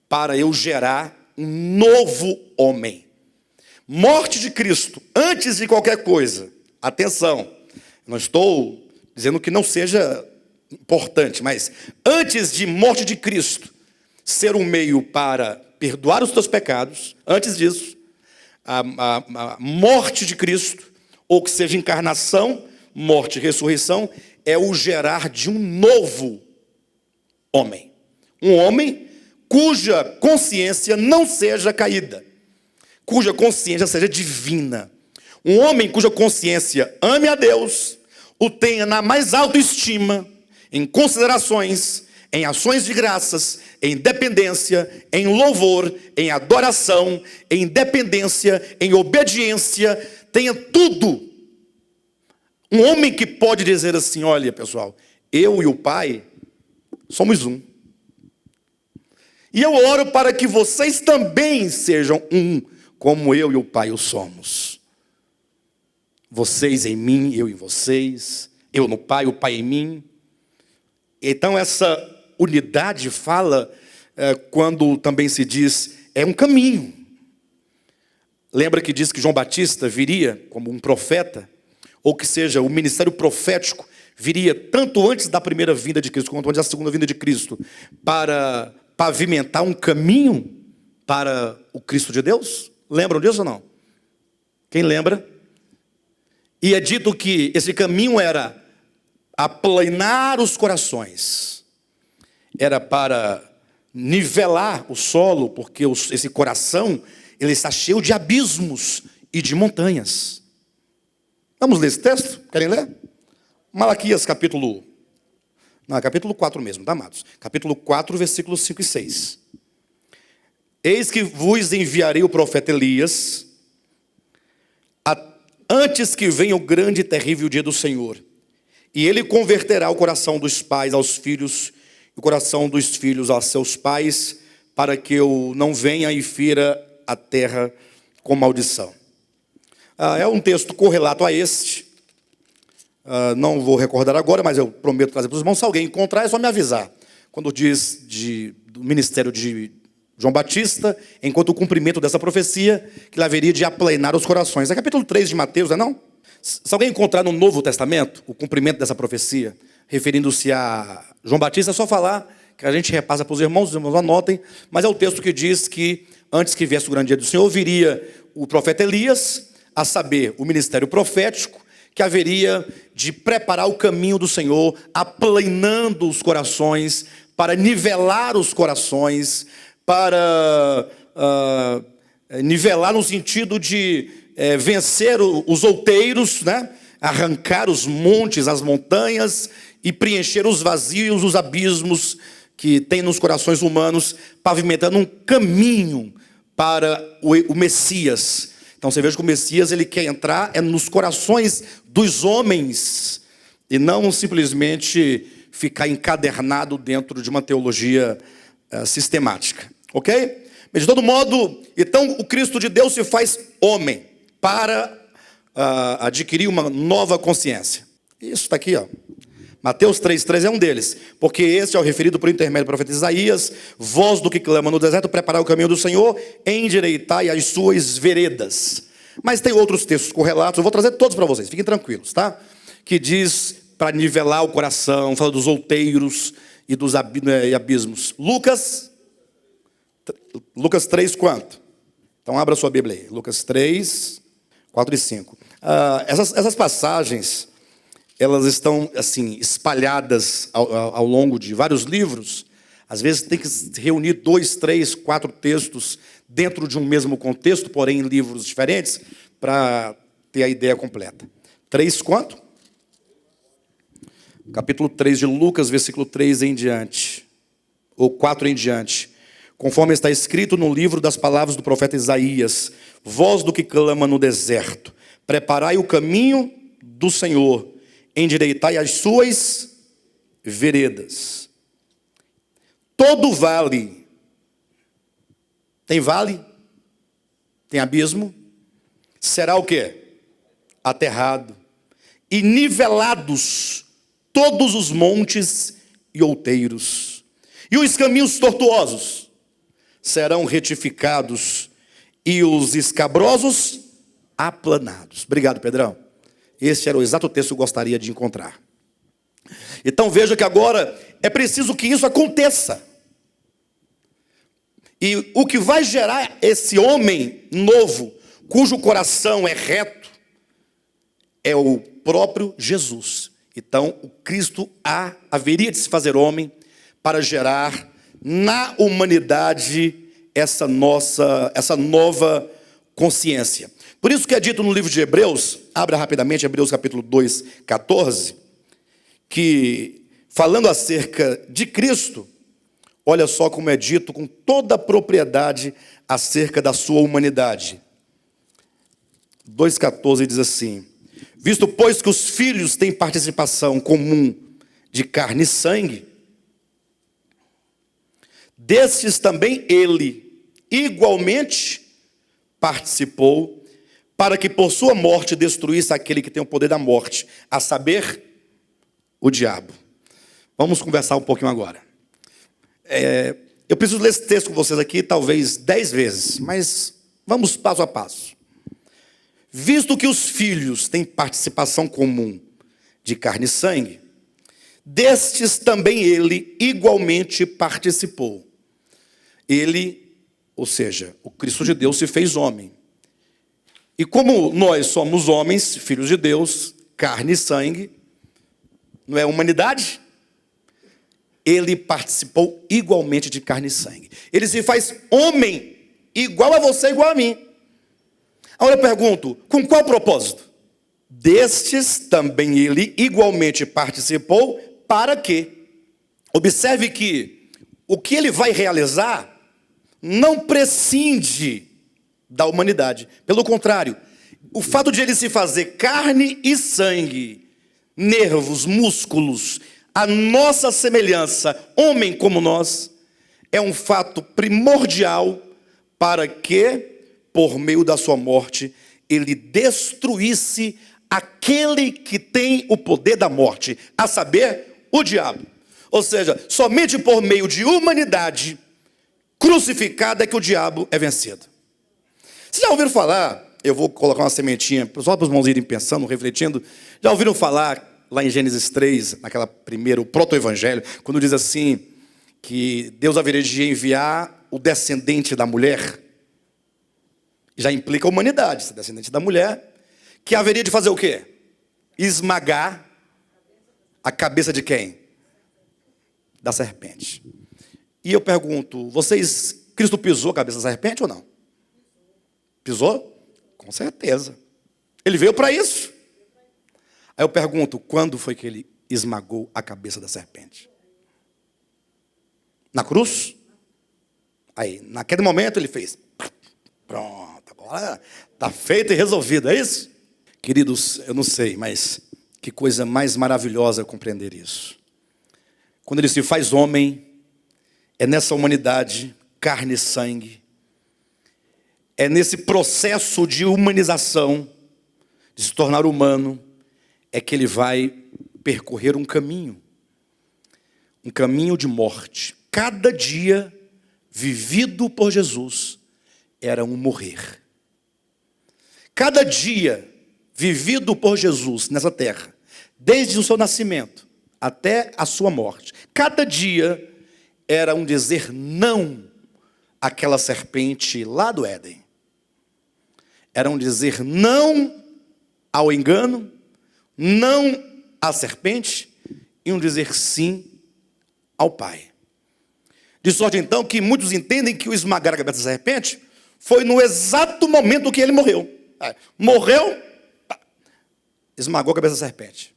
para eu gerar um novo homem. Morte de Cristo, antes de qualquer coisa. Atenção, não estou dizendo que não seja importante, mas antes de morte de Cristo ser um meio para perdoar os teus pecados, antes disso, a morte de Cristo, ou que seja encarnação, morte e ressurreição, é o gerar de um novo homem. Um homem cuja consciência não seja caída, cuja consciência seja divina. Um homem cuja consciência ame a Deus, o tenha na mais alta estima, em considerações, em ações de graças, em dependência, em louvor, em adoração, em dependência, em obediência, tenha tudo. Um homem que pode dizer assim, olha pessoal, eu e o Pai somos um. E eu oro para que vocês também sejam um, como eu e o Pai o somos. Vocês em mim, eu em vocês, eu no Pai, o Pai em mim. Então essa unidade fala, quando também se diz, é um caminho. Lembra que diz que João Batista viria como um profeta, ou que seja, o ministério profético viria tanto antes da primeira vinda de Cristo, quanto antes da segunda vinda de Cristo, para pavimentar um caminho para o Cristo de Deus? Lembram disso ou não? Quem lembra? E é dito que esse caminho era aplanar os corações, era para nivelar o solo, porque esse coração ele está cheio de abismos e de montanhas. Vamos ler esse texto? Querem ler? Malaquias capítulo 4 mesmo, tá, amados? Capítulo 4, versículos 5 e 6. Eis que vos enviarei o profeta Elias, antes que venha o grande e terrível dia do Senhor. E ele converterá o coração dos pais aos filhos, e o coração dos filhos a seus pais, para que eu não venha e fira a terra com maldição. É um texto correlato a este. Não vou recordar agora, mas eu prometo trazer para os irmãos. Se alguém encontrar, é só me avisar. Quando diz do ministério de João Batista, enquanto o cumprimento dessa profecia, que ele haveria de aplanar os corações. É capítulo 3 de Mateus, não é não? Se alguém encontrar no Novo Testamento o cumprimento dessa profecia, referindo-se a João Batista, é só falar, que a gente repassa para os irmãos anotem, mas é o texto que diz que antes que viesse o grande dia do Senhor, viria o profeta Elias, a saber, o ministério profético, que haveria de preparar o caminho do Senhor, aplanando os corações, para nivelar os corações, para nivelar no sentido de vencer os outeiros, né? Arrancar os montes, as montanhas e preencher os vazios, os abismos que tem nos corações humanos, pavimentando um caminho para o Messias. Então você veja que o Messias ele quer entrar nos corações dos homens e não simplesmente ficar encadernado dentro de uma teologia sistemática, ok? Mas de todo modo, então o Cristo de Deus se faz homem para adquirir uma nova consciência. Isso está aqui, ó. Mateus 3,3 é um deles, porque este é o referido por intermédio do profeta Isaías, voz do que clama no deserto, preparar o caminho do Senhor, endireitai as suas veredas. Mas tem outros textos correlatos, eu vou trazer todos para vocês, fiquem tranquilos, tá? Que diz para nivelar o coração, fala dos outeiros e dos abismos. Lucas 3, quanto? Então abra sua Bíblia aí, Lucas 3, 4 e 5. Essas passagens, elas estão assim espalhadas ao longo de vários livros. Às vezes tem que reunir 2, 3, 4 textos dentro de um mesmo contexto, porém em livros diferentes, para ter a ideia completa. 3 quanto? Capítulo 3 de Lucas, versículo 3 em diante, ou 4 em diante. Conforme está escrito no livro das palavras do profeta Isaías, voz do que clama no deserto, preparai o caminho do Senhor, endireitai as suas veredas. Todo vale, tem vale? Tem abismo? Será o quê? Aterrado. E nivelados todos os montes e outeiros. E os caminhos tortuosos serão retificados e os escabrosos aplanados. Obrigado, Pedrão. Esse era o exato texto que eu gostaria de encontrar. Então veja que agora é preciso que isso aconteça. E o que vai gerar esse homem novo, cujo coração é reto, é o próprio Jesus. Então o Cristo haveria de se fazer homem para gerar na humanidade essa nova consciência. Por isso que é dito no livro de Hebreus, abra rapidamente Hebreus capítulo 2, 14, que falando acerca de Cristo, olha só como é dito com toda a propriedade acerca da sua humanidade. 2,14 diz assim: visto pois que os filhos têm participação comum de carne e sangue, destes também ele igualmente participou, para que por sua morte destruísse aquele que tem o poder da morte, a saber, o diabo. Vamos conversar um pouquinho agora. Eu preciso ler esse texto com vocês aqui talvez 10 vezes, mas vamos passo a passo. visto que os filhos têm participação comum de carne e sangue, destes também ele igualmente participou. Ele, ou seja, o Cristo de Deus se fez homem. E como nós somos homens, filhos de Deus, carne e sangue, não é humanidade? Ele participou igualmente de carne e sangue. Ele se faz homem, igual a você, igual a mim. Agora eu pergunto, com qual propósito? Destes também ele igualmente participou, para quê? Observe que o que ele vai realizar não prescinde da humanidade. Pelo contrário, o fato de ele se fazer carne e sangue, nervos, músculos, a nossa semelhança, homem como nós, é um fato primordial para que, por meio da sua morte, ele destruísse aquele que tem o poder da morte, a saber, o diabo. Ou seja, somente por meio de humanidade crucificada é que o diabo é vencido. Vocês já ouviram falar, eu vou colocar uma sementinha, só para os irmãos irem pensando, refletindo, já ouviram falar lá em Gênesis 3, naquela primeira, o proto-evangelho, quando diz assim, que Deus haveria de enviar o descendente da mulher, já implica a humanidade, esse descendente da mulher, que haveria de fazer o quê? Esmagar a cabeça de quem? Da serpente. E eu pergunto, Cristo pisou a cabeça da serpente ou não? Pisou? Com certeza. Ele veio para isso. Aí eu pergunto, quando foi que ele esmagou a cabeça da serpente? Na cruz? Aí, naquele momento ele fez. Pronto, agora está feito e resolvido, é isso? Queridos, eu não sei, mas que coisa mais maravilhosa compreender isso. Quando ele se faz homem, é nessa humanidade, carne e sangue, é nesse processo de humanização, de se tornar humano, é que ele vai percorrer um caminho de morte. Cada dia vivido por Jesus era um morrer. Cada dia vivido por Jesus nessa terra, desde o seu nascimento até a sua morte, cada dia era um dizer não àquela serpente lá do Éden. Era um dizer não ao engano, não à serpente, e um dizer sim ao Pai. De sorte então que muitos entendem que o esmagar a cabeça da serpente foi no exato momento que ele morreu. Morreu, esmagou a cabeça da serpente.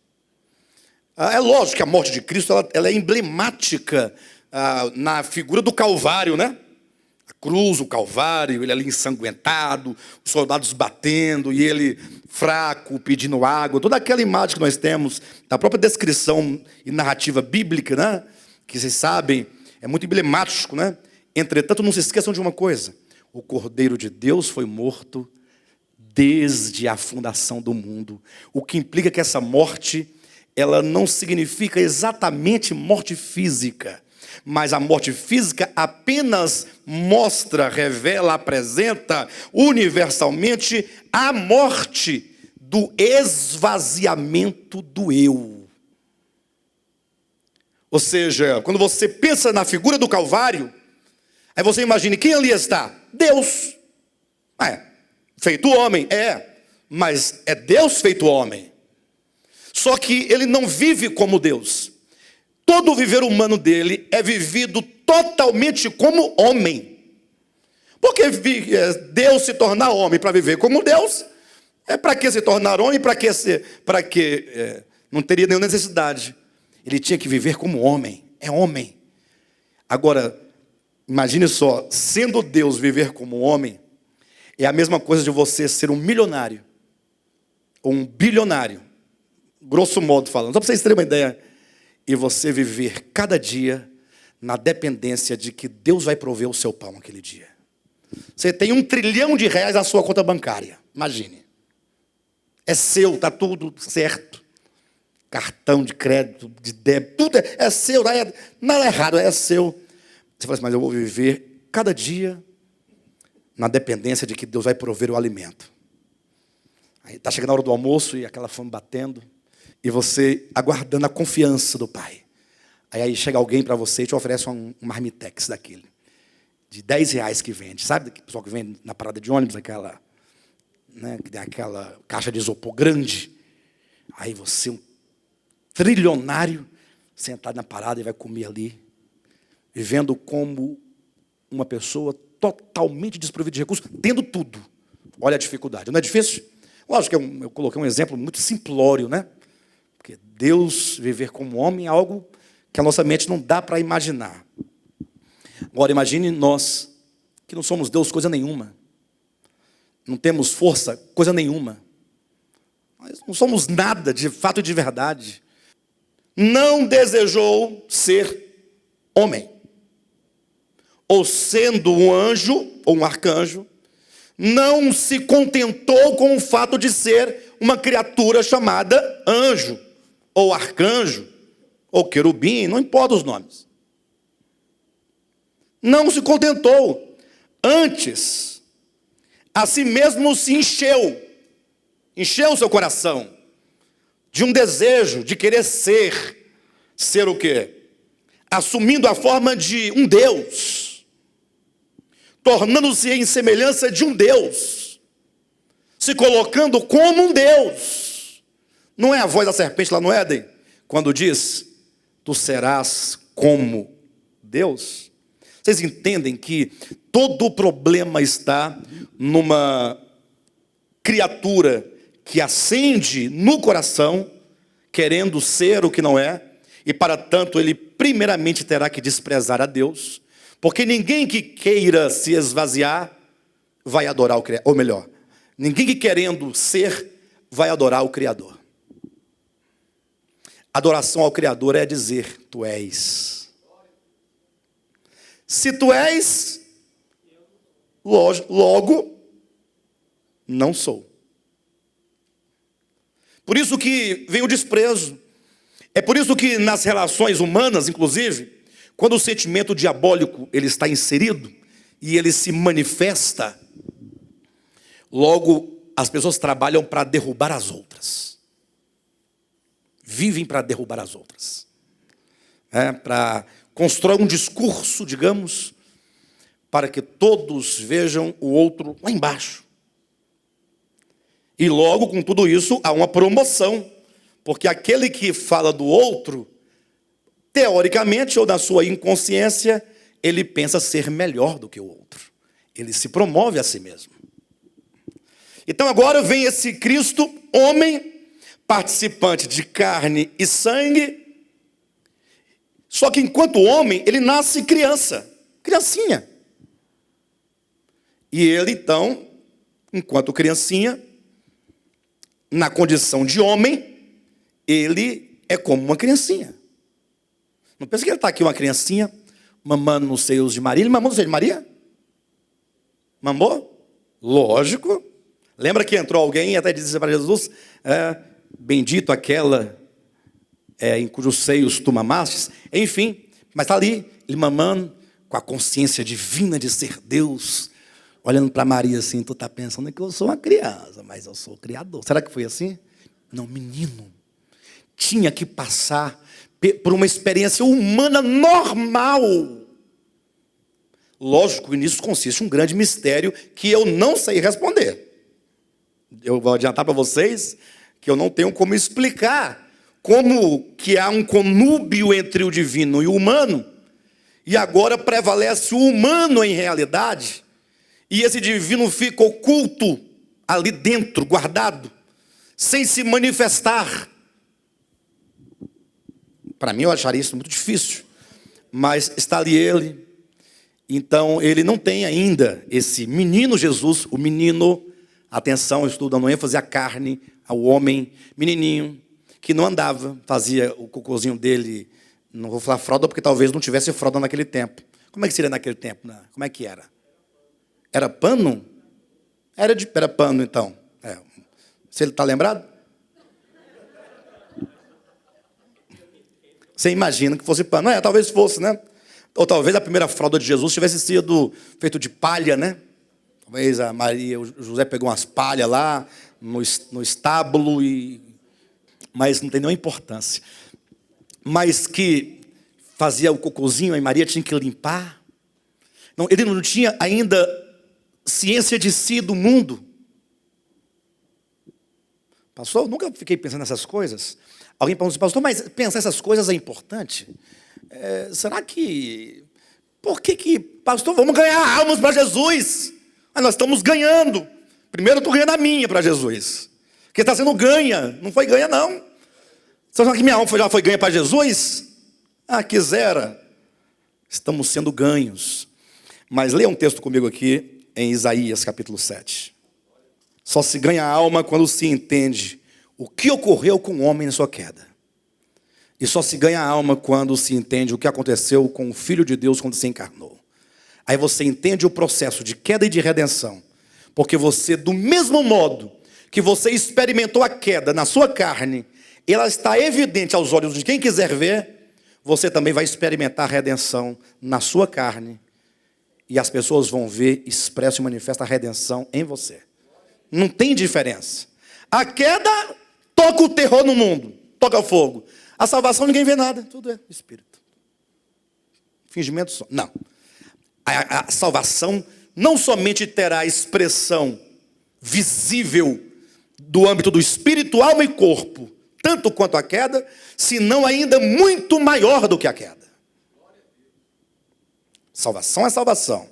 É lógico que a morte de Cristo ela é emblemática na figura do Calvário, né? A cruz, o Calvário, ele ali ensanguentado, os soldados batendo, e ele fraco, pedindo água, toda aquela imagem que nós temos, da própria descrição e narrativa bíblica, né? Que vocês sabem, é muito emblemático, né? Entretanto, não se esqueçam de uma coisa, o Cordeiro de Deus foi morto desde a fundação do mundo, o que implica que essa morte, ela não significa exatamente morte física, mas a morte física apenas mostra, revela, apresenta universalmente a morte do esvaziamento do eu. Ou seja, quando você pensa na figura do Calvário, aí você imagina quem ali está? Deus. Feito homem, mas é Deus feito homem. Só que ele não vive como Deus. Todo o viver humano dele é vivido totalmente como homem. Porque Deus se tornar homem para viver como Deus, para que se tornar homem? Para que não teria nenhuma necessidade. Ele tinha que viver como homem, é homem. Agora, imagine só, sendo Deus viver como homem, é a mesma coisa de você ser um milionário, ou um bilionário, grosso modo falando, só para vocês terem uma ideia, e você viver cada dia na dependência de que Deus vai prover o seu pão aquele dia. Você tem R$1 trilhão na sua conta bancária, imagine. É seu, está tudo certo. Cartão de crédito, de débito, tudo é seu, nada é errado, é seu. Você fala assim, mas eu vou viver cada dia na dependência de que Deus vai prover o alimento. Aí está chegando a hora do almoço e aquela fome batendo. E você aguardando a confiança do pai. Aí chega alguém para você e te oferece um marmitex daquele. De R$10 que vende. Sabe o pessoal que vende na parada de ônibus? Aquela, né, que tem aquela caixa de isopor grande. Aí você, um trilionário, sentado na parada e vai comer ali. Vivendo como uma pessoa totalmente desprovida de recursos, tendo tudo. Olha a dificuldade. Não é difícil? Lógico que eu coloquei um exemplo muito simplório, né? Porque Deus viver como homem é algo que a nossa mente não dá para imaginar. Agora, imagine nós, que não somos Deus coisa nenhuma. Não temos força coisa nenhuma. Nós não somos nada de fato e de verdade. Não desejou ser homem. Ou sendo um anjo, ou um arcanjo, não se contentou com o fato de ser uma criatura chamada anjo, ou arcanjo, ou querubim, não importa os nomes. Não se contentou. Antes, a si mesmo se encheu o seu coração de um desejo de querer ser o quê? Assumindo a forma de um Deus, tornando-se em semelhança de um Deus, se colocando como um Deus. Não é a voz da serpente lá no Éden, quando diz, tu serás como Deus? Vocês entendem que todo o problema está numa criatura que acende no coração, querendo ser o que não é, e para tanto ele primeiramente terá que desprezar a Deus, porque ninguém que queira se esvaziar vai adorar o Criador, ou melhor, ninguém que querendo ser vai adorar o Criador. Adoração ao Criador é dizer, tu és. Se tu és, logo, não sou. Por isso que vem o desprezo. É por isso que nas relações humanas, inclusive, quando o sentimento diabólico ele está inserido e ele se manifesta, logo as pessoas trabalham para derrubar as outras. Vivem para derrubar as outras. Para constrói um discurso, digamos, para que todos vejam o outro lá embaixo. E logo, com tudo isso, há uma promoção. Porque aquele que fala do outro, teoricamente, ou na sua inconsciência, ele pensa ser melhor do que o outro. Ele se promove a si mesmo. Então agora vem esse Cristo, homem, participante de carne e sangue. Só que enquanto homem, ele nasce criança, criancinha. E ele então, enquanto criancinha, na condição de homem, ele é como uma criancinha. Não pensa que ele está aqui uma criancinha, mamando nos seios de Maria. Ele mamou nos seios de Maria? Mamou? Lógico. Lembra que entrou alguém e até disse para Jesus, bendito aquela em cujos seios tu mamastes. Enfim, mas está ali, ele mamando, com a consciência divina de ser Deus, olhando para Maria assim, tu está pensando que eu sou uma criança, mas eu sou o Criador. Será que foi assim? Não, menino. Tinha que passar por uma experiência humana normal. Lógico que nisso consiste um grande mistério que eu não sei responder. Eu vou adiantar para vocês que eu não tenho como explicar como que há um conúbio entre o divino e o humano, e agora prevalece o humano em realidade, e esse divino fica oculto ali dentro, guardado, sem se manifestar. Para mim eu acharia isso muito difícil, mas está ali ele. Então ele não tem ainda esse menino Jesus, o menino, atenção, eu estou dando ênfase à carne, ao homem, menininho, que não andava, fazia o cocôzinho dele, não vou falar fralda porque talvez não tivesse fralda naquele tempo. Como é que seria naquele tempo? Né? Como é que era? Era pano? Era pano então. Você está lembrado? Você imagina que fosse pano. Talvez fosse, né? Ou talvez a primeira fralda de Jesus tivesse sido feito de palha, né? Talvez a Maria, o José pegou umas palhas lá, no estábulo, mas não tem nenhuma importância. Mas que fazia o cocôzinho, a Maria tinha que limpar. Não, ele não tinha ainda ciência de si, do mundo. Pastor, eu nunca fiquei pensando nessas coisas. Alguém perguntou assim, pastor, mas pensar essas coisas é importante? Será que... Por que, pastor, vamos ganhar almas para Jesus? Nós estamos ganhando. Primeiro eu estou ganhando a minha para Jesus. Porque está sendo ganha, não foi ganha não. Você acha que minha alma já foi ganha para Jesus? Quisera. Estamos sendo ganhos. Mas leia um texto comigo aqui, em Isaías capítulo 7. Só se ganha a alma quando se entende o que ocorreu com o homem na sua queda. E só se ganha a alma quando se entende o que aconteceu com o Filho de Deus quando se encarnou. Aí você entende o processo de queda e de redenção. Porque você, do mesmo modo que você experimentou a queda na sua carne, ela está evidente aos olhos de quem quiser ver, você também vai experimentar a redenção na sua carne. E as pessoas vão ver, expressa e manifesta a redenção em você. Não tem diferença. A queda toca o terror no mundo, toca o fogo. A salvação ninguém vê nada, tudo é espírito. Fingimento só. Não. A salvação não somente terá expressão visível do âmbito do espírito, alma e corpo, tanto quanto a queda, senão ainda muito maior do que a queda. Salvação é salvação.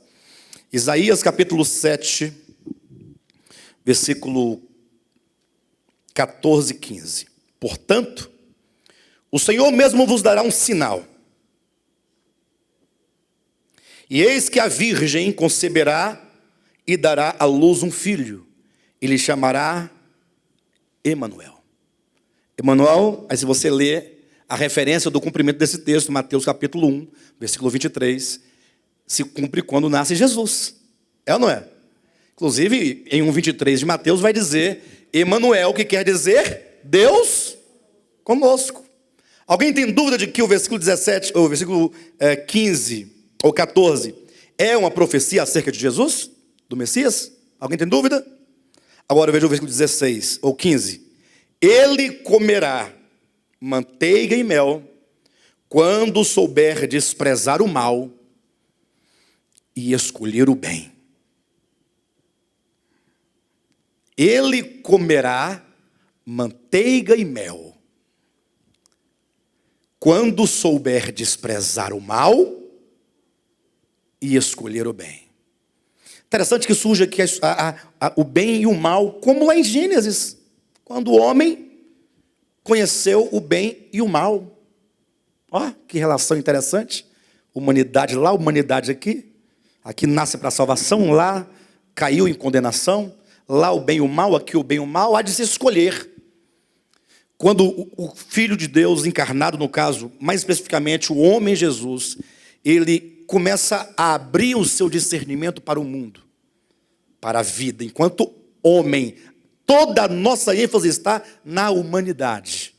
Isaías capítulo 7, versículo 14 e 15. Portanto, o Senhor mesmo vos dará um sinal. E eis que a virgem conceberá e dará à luz um filho. E lhe chamará Emanuel. Emanuel, aí se você ler a referência do cumprimento desse texto, Mateus capítulo 1, versículo 23, se cumpre quando nasce Jesus. É ou não é? Inclusive, em 1,23 de Mateus vai dizer Emanuel, que quer dizer Deus conosco. Alguém tem dúvida de que o versículo 17, ou o versículo 15 ou 14 é uma profecia acerca de Jesus, do Messias? Alguém tem dúvida? Agora veja o versículo 16 ou 15. Ele comerá manteiga e mel quando souber desprezar o mal e escolher o bem. Ele comerá manteiga e mel quando souber desprezar o mal e escolher o bem. Interessante que surge aqui o bem e o mal, como lá em Gênesis, quando o homem conheceu o bem e o mal. Ó, que relação interessante. Humanidade lá, humanidade aqui. Aqui nasce para a salvação, lá caiu em condenação. Lá o bem e o mal, aqui o bem e o mal, há de se escolher. Quando o Filho de Deus encarnado, no caso, mais especificamente o homem Jesus, ele começa a abrir o seu discernimento para o mundo, para a vida. Enquanto homem, toda a nossa ênfase está na humanidade.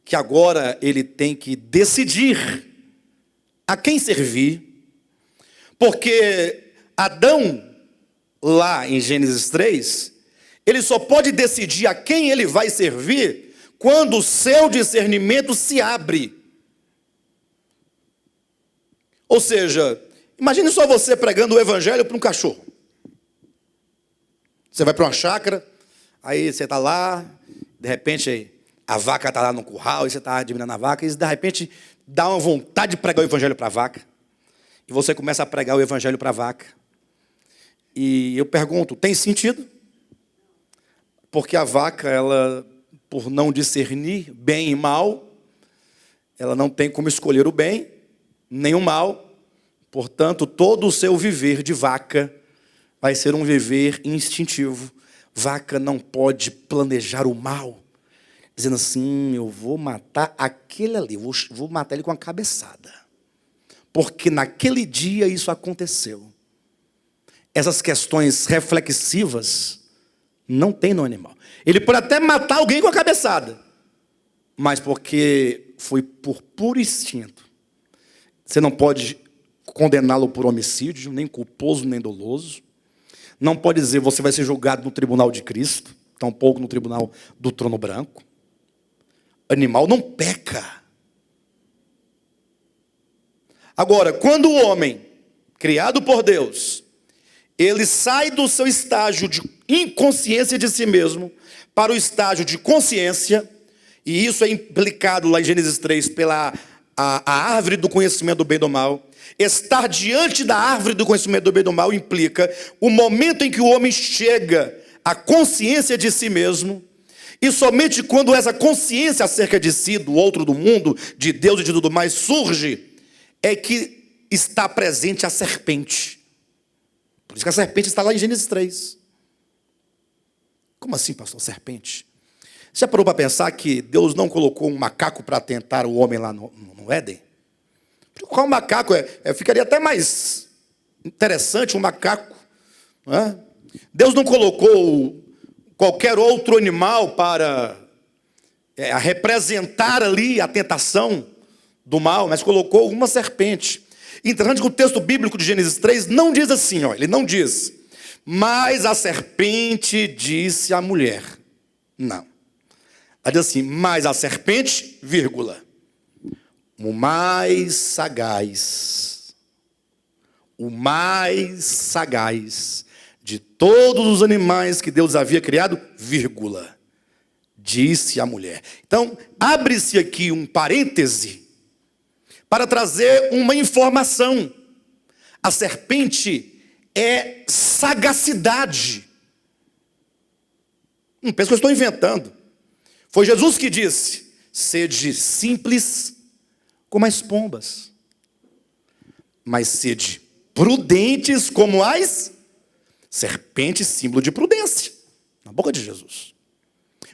Que agora ele tem que decidir a quem servir. Porque Adão, lá em Gênesis 3, ele só pode decidir a quem ele vai servir quando o seu discernimento se abre. Ou seja, imagine só você pregando o evangelho para um cachorro. Você vai para uma chácara, aí você está lá, de repente a vaca está lá no curral, e você está admirando a vaca, e de repente dá uma vontade de pregar o evangelho para a vaca. E você começa a pregar o evangelho para a vaca. E eu pergunto, tem sentido? Porque a vaca, ela, por não discernir bem e mal, ela não tem como escolher o bem, nem o mal. Portanto, todo o seu viver de vaca vai ser um viver instintivo. Vaca não pode planejar o mal, dizendo assim, eu vou matar aquele ali, vou matar ele com a cabeçada. Porque naquele dia isso aconteceu. Essas questões reflexivas não tem no animal. Ele pode até matar alguém com a cabeçada, mas porque foi por puro instinto. Você não pode condená-lo por homicídio, nem culposo, nem doloso. Não pode dizer, você vai ser julgado no tribunal de Cristo. tampouco no tribunal do trono branco. Animal não peca. Agora, quando o homem, criado por Deus, ele sai do seu estágio de inconsciência de si mesmo para o estágio de consciência, e isso é implicado lá em Gênesis 3 pela a árvore do conhecimento do bem e do mal. Estar diante da árvore do conhecimento do bem e do mal implica o momento em que o homem chega à consciência de si mesmo, e somente quando essa consciência acerca de si, do outro, do mundo, de Deus e de tudo mais surge, é que está presente a serpente. Por isso que a serpente está lá em Gênesis 3. Como assim, pastor, serpente? Você já parou para pensar que Deus não colocou um macaco para tentar o homem lá no Éden? Qual macaco? Ficaria até mais interessante um macaco. Não é? Deus não colocou qualquer outro animal para representar ali a tentação do mal, mas colocou uma serpente. Interessante que o texto bíblico de Gênesis 3 não diz assim, ele não diz, mas a serpente disse à mulher. Não. Ela diz assim, mas a serpente, vírgula, o mais sagaz de todos os animais que Deus havia criado, vírgula, disse a mulher. Então, abre-se aqui um parêntese para trazer uma informação. A serpente é sagacidade. Não pensa que eu estou inventando. Foi Jesus que disse, sede simples como as pombas, mas sede prudentes como as serpentes, símbolo de prudência, na boca de Jesus.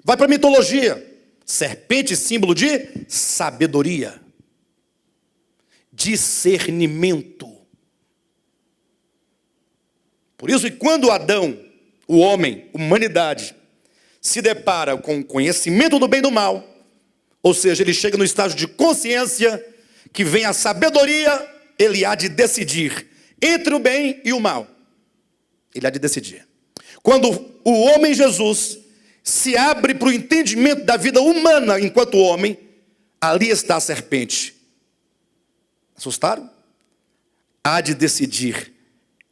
Vai para a mitologia, serpente, símbolo de sabedoria, discernimento. Por isso que quando Adão, o homem, humanidade, se depara com o conhecimento do bem e do mal, ou seja, ele chega no estágio de consciência, que vem a sabedoria, ele há de decidir entre o bem e o mal. Ele há de decidir. Quando o homem Jesus se abre para o entendimento da vida humana enquanto homem, ali está a serpente. Assustaram? Há de decidir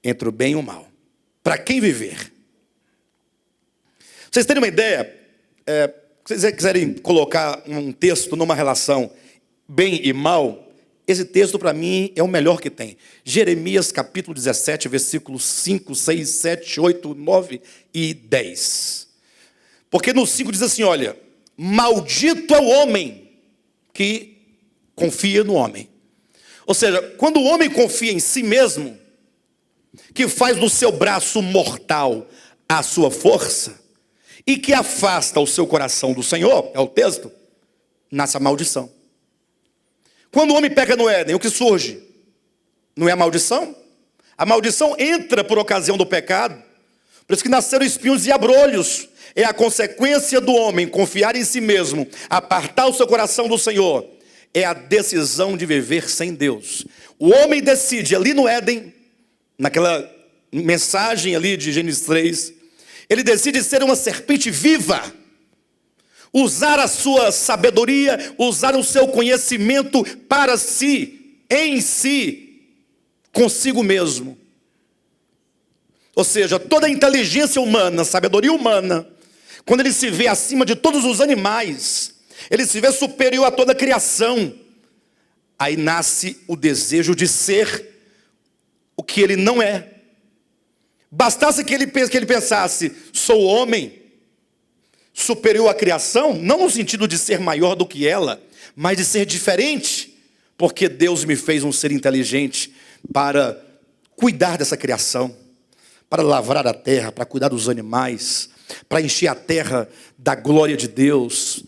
entre o bem e o mal. Para quem viver? Vocês terem uma ideia, se vocês quiserem colocar um texto numa relação bem e mal, esse texto para mim é o melhor que tem. Jeremias capítulo 17, versículos 5, 6, 7, 8, 9 e 10. Porque no 5 diz assim, olha, maldito é o homem que confia no homem. Ou seja, quando o homem confia em si mesmo, que faz do seu braço mortal a sua força, e que afasta o seu coração do Senhor, é o texto, nasce a maldição. Quando o homem peca no Éden, o que surge? Não é a maldição? A maldição entra por ocasião do pecado. Por isso que nasceram espinhos e abrolhos. É a consequência do homem confiar em si mesmo, apartar o seu coração do Senhor. É a decisão de viver sem Deus. O homem decide ali no Éden, naquela mensagem ali de Gênesis 3, ele decide ser uma serpente viva, usar a sua sabedoria, usar o seu conhecimento para si, em si, consigo mesmo. Ou seja, toda a inteligência humana, sabedoria humana, quando ele se vê acima de todos os animais, ele se vê superior a toda a criação, aí nasce o desejo de ser o que ele não é. Bastasse que ele pensasse, sou homem, superior à criação, não no sentido de ser maior do que ela, mas de ser diferente, porque Deus me fez um ser inteligente para cuidar dessa criação, para lavrar a terra, para cuidar dos animais, para encher a terra da glória de Deus,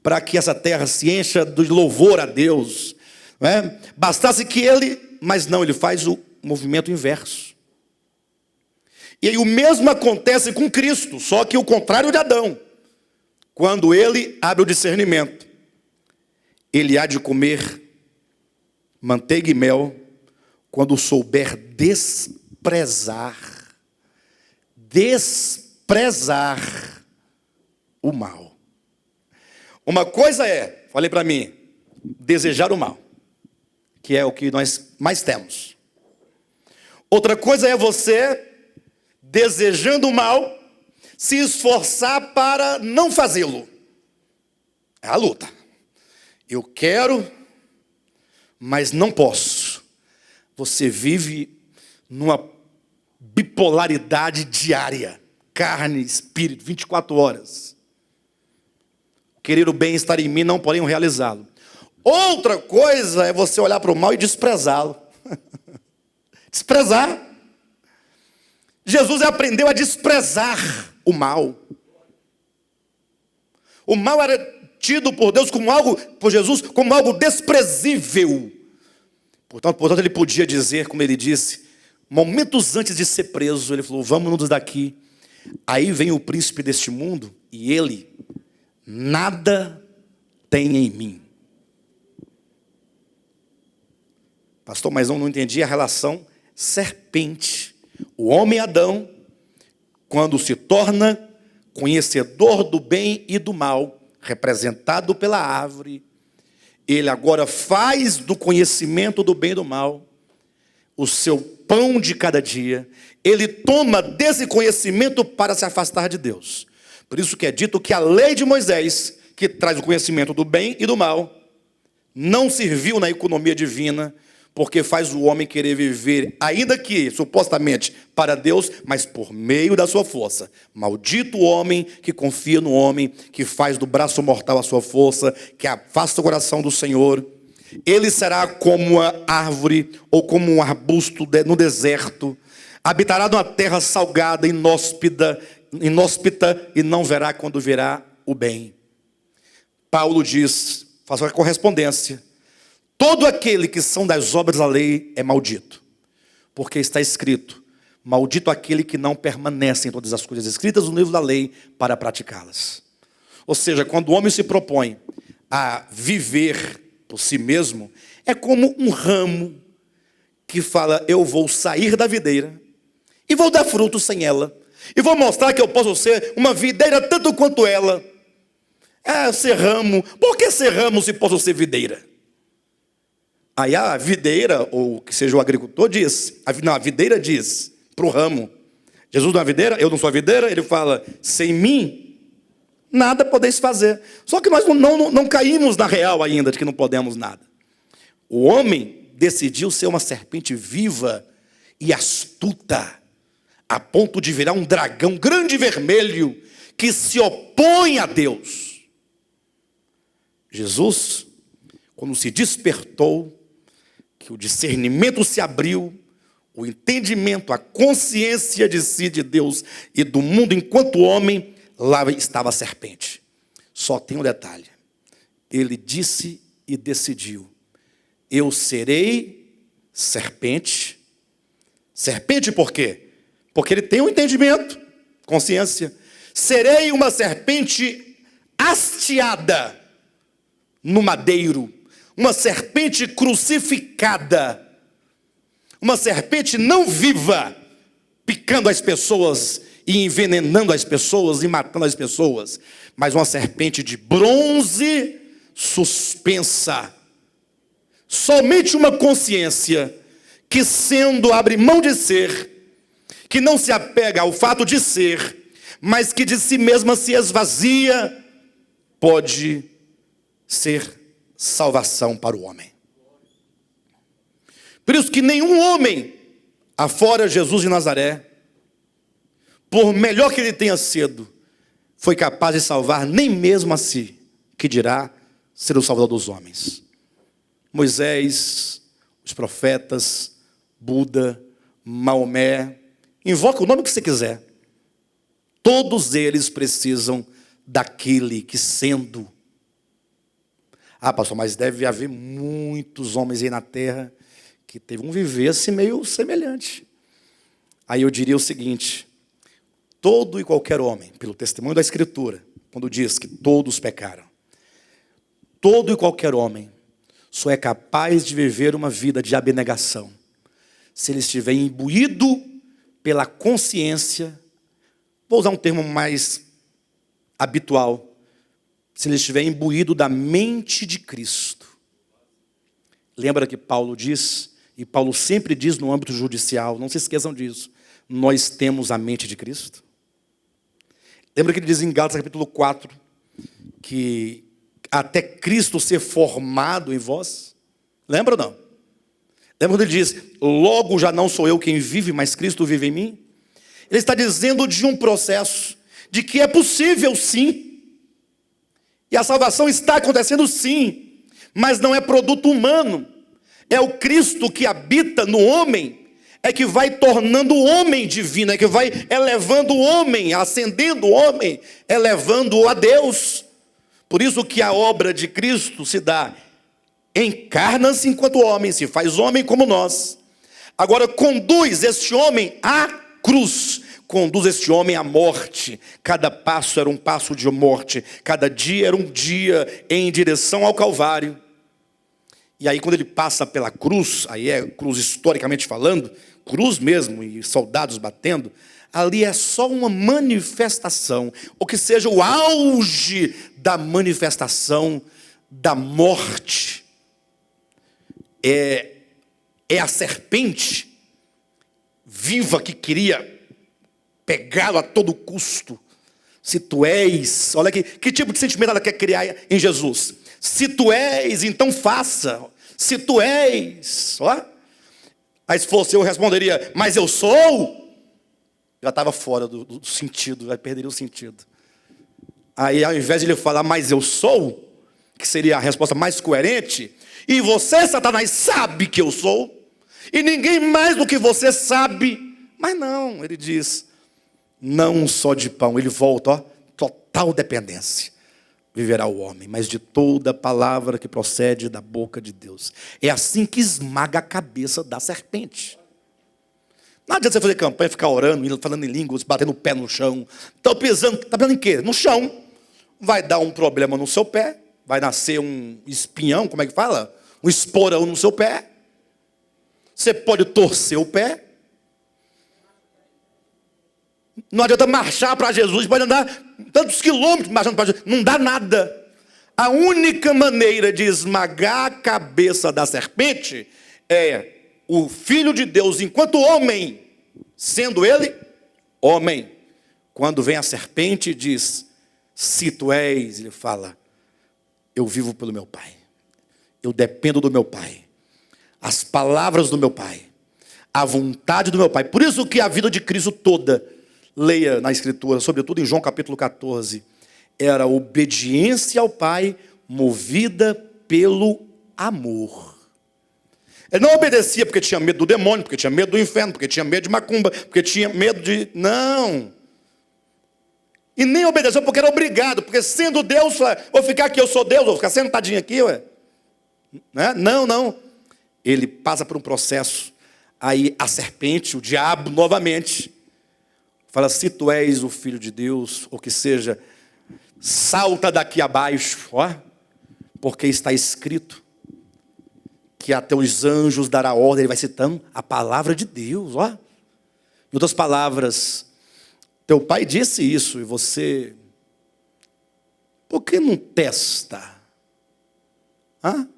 para que essa terra se encha de louvor a Deus. Não é? Bastasse que ele, mas não, ele faz o movimento inverso. E aí o mesmo acontece com Cristo, só que o contrário de Adão. Quando ele abre o discernimento, ele há de comer manteiga e mel, quando souber desprezar o mal. Uma coisa é, falei para mim, desejar o mal, que é o que nós mais temos. Outra coisa é você, desejando o mal, se esforçar para não fazê-lo. É a luta. Eu quero, mas não posso. Você vive numa bipolaridade diária. Carne, espírito, 24 horas. Querer o bem estar em mim, não porém realizá-lo. Outra coisa é você olhar para o mal e desprezá-lo. Desprezar. Jesus aprendeu a desprezar o mal. O mal era tido por Deus como algo, por Jesus, como algo desprezível. Portanto, ele podia dizer, como ele disse, momentos antes de ser preso, ele falou, vamos daqui. Aí vem o príncipe deste mundo e ele nada tem em mim. Pastor, mas eu não entendi a relação serpente. O homem Adão, quando se torna conhecedor do bem e do mal, representado pela árvore, ele agora faz do conhecimento do bem e do mal o seu pão de cada dia. Ele toma desse conhecimento para se afastar de Deus. Por isso que é dito que a lei de Moisés, que traz o conhecimento do bem e do mal, não serviu na economia divina, porque faz o homem querer viver, ainda que supostamente para Deus, mas por meio da sua força. Maldito o homem que confia no homem, que faz do braço mortal a sua força, que afasta o coração do Senhor. Ele será como uma árvore ou como um arbusto no deserto, habitará numa terra salgada, inóspita, e não verá quando virá o bem. Paulo diz, faz uma correspondência, todo aquele que são das obras da lei é maldito, porque está escrito, maldito aquele que não permanece em todas as coisas escritas no livro da lei para praticá-las. Ou seja, quando o homem se propõe a viver por si mesmo, é como um ramo que fala, eu vou sair da videira e vou dar fruto sem ela, e vou mostrar que eu posso ser uma videira tanto quanto ela. Ser ramo, por que ser ramo se posso ser videira? Aí a videira, ou que seja o agricultor, diz, a videira diz para o ramo, Jesus não é videira, eu não sou a videira, ele fala, sem mim, nada podeis fazer. Só que nós não caímos na real ainda, de que não podemos nada. O homem decidiu ser uma serpente viva e astuta, a ponto de virar um dragão grande e vermelho, que se opõe a Deus. Jesus, quando se despertou, que o discernimento se abriu, o entendimento, a consciência de si, de Deus e do mundo enquanto homem, lá estava a serpente. Só tem um detalhe. Ele disse e decidiu, eu serei serpente. Serpente por quê? Porque ele tem um entendimento, consciência. Serei uma serpente hasteada no madeiro, uma serpente crucificada, uma serpente não viva, picando as pessoas e envenenando as pessoas e matando as pessoas, mas uma serpente de bronze suspensa. Somente uma consciência que, sendo abre mão de ser, que não se apega ao fato de ser, mas que de si mesma se esvazia, pode ser salvação para o homem. Por isso que nenhum homem, afora Jesus de Nazaré, por melhor que ele tenha sido, foi capaz de salvar nem mesmo a si, que dirá ser o salvador dos homens. Moisés, os profetas, Buda, Maomé, invoca o nome que você quiser. Todos eles precisam daquele que sendo. Pastor, mas deve haver muitos homens aí na terra que teve um viver assim meio semelhante. Aí eu diria o seguinte, todo e qualquer homem, pelo testemunho da Escritura, quando diz que todos pecaram, todo e qualquer homem só é capaz de viver uma vida de abnegação se ele estiver imbuído pela consciência, vou usar um termo mais habitual, se ele estiver imbuído da mente de Cristo. Lembra que Paulo diz, e Paulo sempre diz no âmbito judicial, não se esqueçam disso, nós temos a mente de Cristo. Lembra que ele diz em Gálatas capítulo 4, que até Cristo ser formado em vós? Lembra ou não? Lembra quando ele diz, logo já não sou eu quem vive, mas Cristo vive em mim? Ele está dizendo de um processo, de que é possível sim. E a salvação está acontecendo sim, mas não é produto humano. É o Cristo que habita no homem, é que vai tornando o homem divino, é que vai elevando o homem, ascendendo o homem, elevando-o a Deus. Por isso que a obra de Cristo se dá, encarna-se enquanto homem, se faz homem como nós. Agora conduz este homem à cruz, conduz este homem à morte. Cada passo era um passo de morte, cada dia era um dia em direção ao Calvário. E aí quando ele passa pela cruz, aí é cruz historicamente falando, cruz mesmo, e soldados batendo, ali é só uma manifestação, ou que seja o auge da manifestação da morte. É a serpente viva que queria pegá-lo a todo custo. Se tu és, olha aqui, que tipo de sentimento ela quer criar em Jesus? Se tu és, então faça. Se tu és, ó. Aí se fosse eu responderia, mas eu sou. Já estava fora do sentido, já perderia o sentido. Aí ao invés de ele falar, mas eu sou, que seria a resposta mais coerente, e você, Satanás, sabe que eu sou, e ninguém mais do que você sabe, mas não, ele diz, não só de pão, ele volta, ó, total dependência, viverá o homem, mas de toda palavra que procede da boca de Deus. É assim que esmaga a cabeça da serpente. Não adianta você fazer campanha, ficar orando, falando em línguas, batendo o pé no chão. Está pisando em quê? No chão. Vai dar um problema no seu pé, vai nascer um espinhão, como é que fala? Um esporão no seu pé. Você pode torcer o pé. Não adianta marchar para Jesus, pode andar tantos quilômetros marchando para Jesus, não dá nada. A única maneira de esmagar a cabeça da serpente é o Filho de Deus, enquanto homem, sendo ele homem. Quando vem a serpente e diz, se tu és, ele fala, eu vivo pelo meu Pai, eu dependo do meu Pai, as palavras do meu Pai, a vontade do meu Pai. Por isso que a vida de Cristo toda, leia na Escritura, sobretudo em João capítulo 14, era obediência ao Pai, movida pelo amor. Ele não obedecia porque tinha medo do demônio, porque tinha medo do inferno, porque tinha medo de macumba, porque tinha medo de... Não. E nem obedeceu porque era obrigado, porque sendo Deus, vou ficar aqui, eu sou Deus, vou ficar sentadinho aqui, ué. Não. Ele passa por um processo, aí a serpente, o diabo, novamente, fala, se tu és o Filho de Deus, ou que seja, salta daqui abaixo, ó, porque está escrito que até os anjos dará ordem, ele vai citando a palavra de Deus, ó. Em outras palavras, teu pai disse isso, e você, por que não testa? Hã?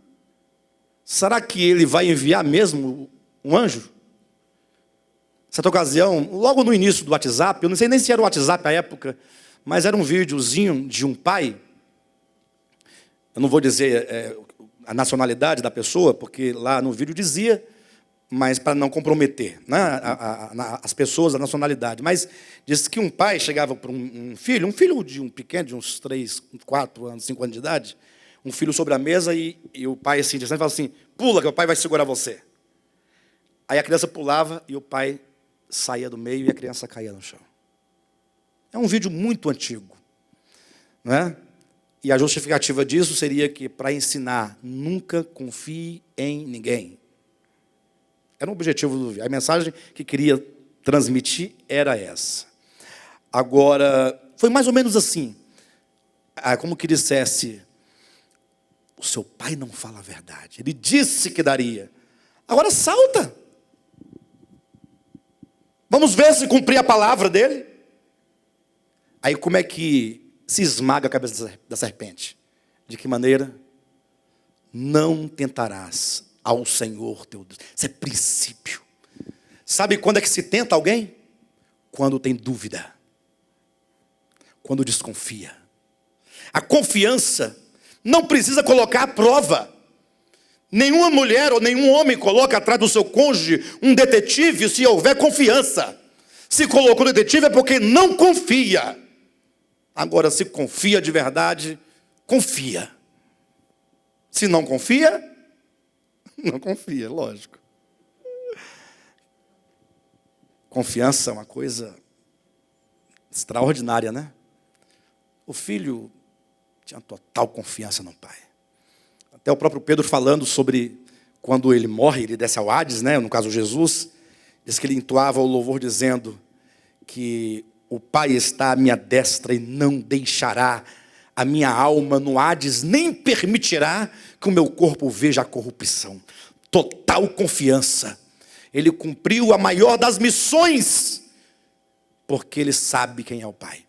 Será que ele vai enviar mesmo um anjo? Certa ocasião, logo no início do WhatsApp, eu não sei nem se era o WhatsApp à época, mas era um videozinho de um pai, eu não vou dizer a nacionalidade da pessoa, porque lá no vídeo dizia, mas para não comprometer, né, as pessoas, a nacionalidade. Mas disse que um pai chegava para um filho de um pequeno, de uns 3, 4 anos, 5 anos de idade, um filho sobre a mesa e o pai assim, dizendo, fala assim, pula que o pai vai segurar você. Aí a criança pulava e o pai saía do meio e a criança caía no chão. É um vídeo muito antigo, não é? E a justificativa disso seria que, para ensinar, nunca confie em ninguém. Era um objetivo do vídeo. A mensagem que queria transmitir era essa. Agora, foi mais ou menos assim. Como que dissesse, o seu pai não fala a verdade. Ele disse que daria. Agora salta. Vamos ver se cumprir a palavra dele. Aí como é que se esmaga a cabeça da serpente? De que maneira? Não tentarás ao Senhor teu Deus. Isso é princípio. Sabe quando é que se tenta alguém? Quando tem dúvida. Quando desconfia. A confiança não precisa colocar à prova. Nenhuma mulher ou nenhum homem coloca atrás do seu cônjuge um detetive se houver confiança. Se colocou detetive é porque não confia. Agora, se confia de verdade, confia. Se não confia, não confia, lógico. Confiança é uma coisa extraordinária, né? O filho tinha total confiança no pai. Até o próprio Pedro falando sobre quando ele morre, ele desce ao Hades, né? No caso Jesus, diz que ele entoava o louvor dizendo que o Pai está à minha destra e não deixará a minha alma no Hades, nem permitirá que o meu corpo veja a corrupção. Total confiança. Ele cumpriu a maior das missões, porque ele sabe quem é o Pai.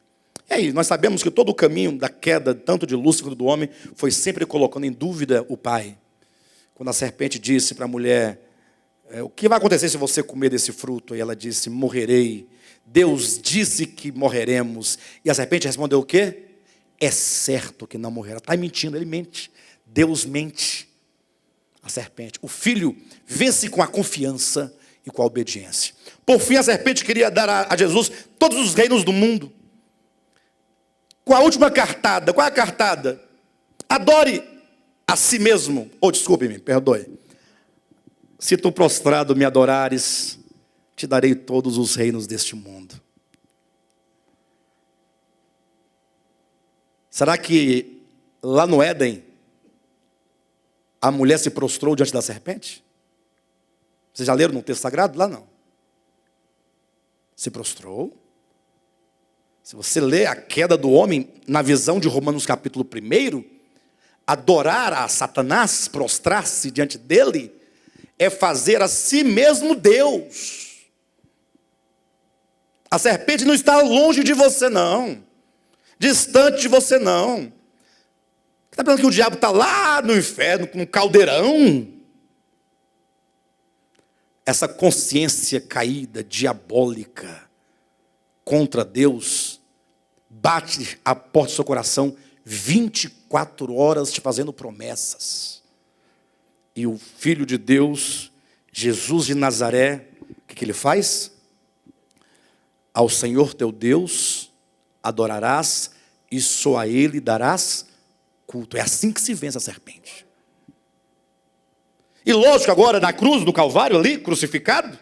E aí, nós sabemos que todo o caminho da queda, tanto de Lúcifer quanto do homem, foi sempre colocando em dúvida o Pai. Quando a serpente disse para a mulher, o que vai acontecer se você comer desse fruto? E ela disse, morrerei. Deus disse que morreremos. E a serpente respondeu o quê? É certo que não morrerá. Está mentindo, ele mente. Deus mente. A serpente. O filho vence com a confiança e com a obediência. Por fim, a serpente queria dar a Jesus todos os reinos do mundo. Com a última cartada. Qual é a cartada? Adore a si mesmo. Ou desculpe-me, perdoe. Se tu prostrado me adorares, te darei todos os reinos deste mundo. Será que lá no Éden, a mulher se prostrou diante da serpente? Vocês já leram no texto sagrado? Lá não. Se prostrou. Se você lê a queda do homem na visão de Romanos capítulo 1, adorar a Satanás, prostrar-se diante dele, é fazer a si mesmo Deus. A serpente não está longe de você, não. Distante de você, não. Está pensando que o diabo está lá no inferno, com um caldeirão? Essa consciência caída, diabólica, contra Deus, bate a porta do seu coração 24 horas te fazendo promessas. E o Filho de Deus, Jesus de Nazaré, o que ele faz? Ao Senhor teu Deus adorarás e só a Ele darás culto. É assim que se vence a serpente. E lógico, agora na cruz do Calvário, ali, crucificado,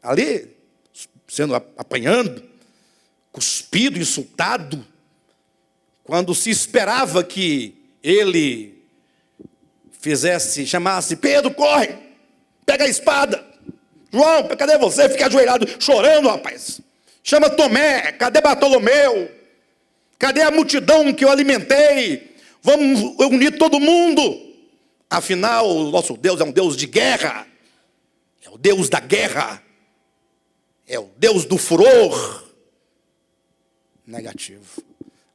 ali, sendo apanhando, cuspido, insultado, quando se esperava que ele chamasse, Pedro, corre, pega a espada. João, cadê você? Fica ajoelhado, chorando, rapaz. Chama Tomé, cadê Bartolomeu? Cadê a multidão que eu alimentei? Vamos unir todo mundo. Afinal, o nosso Deus é um Deus de guerra. É o Deus da guerra. É o Deus do furor. Negativo.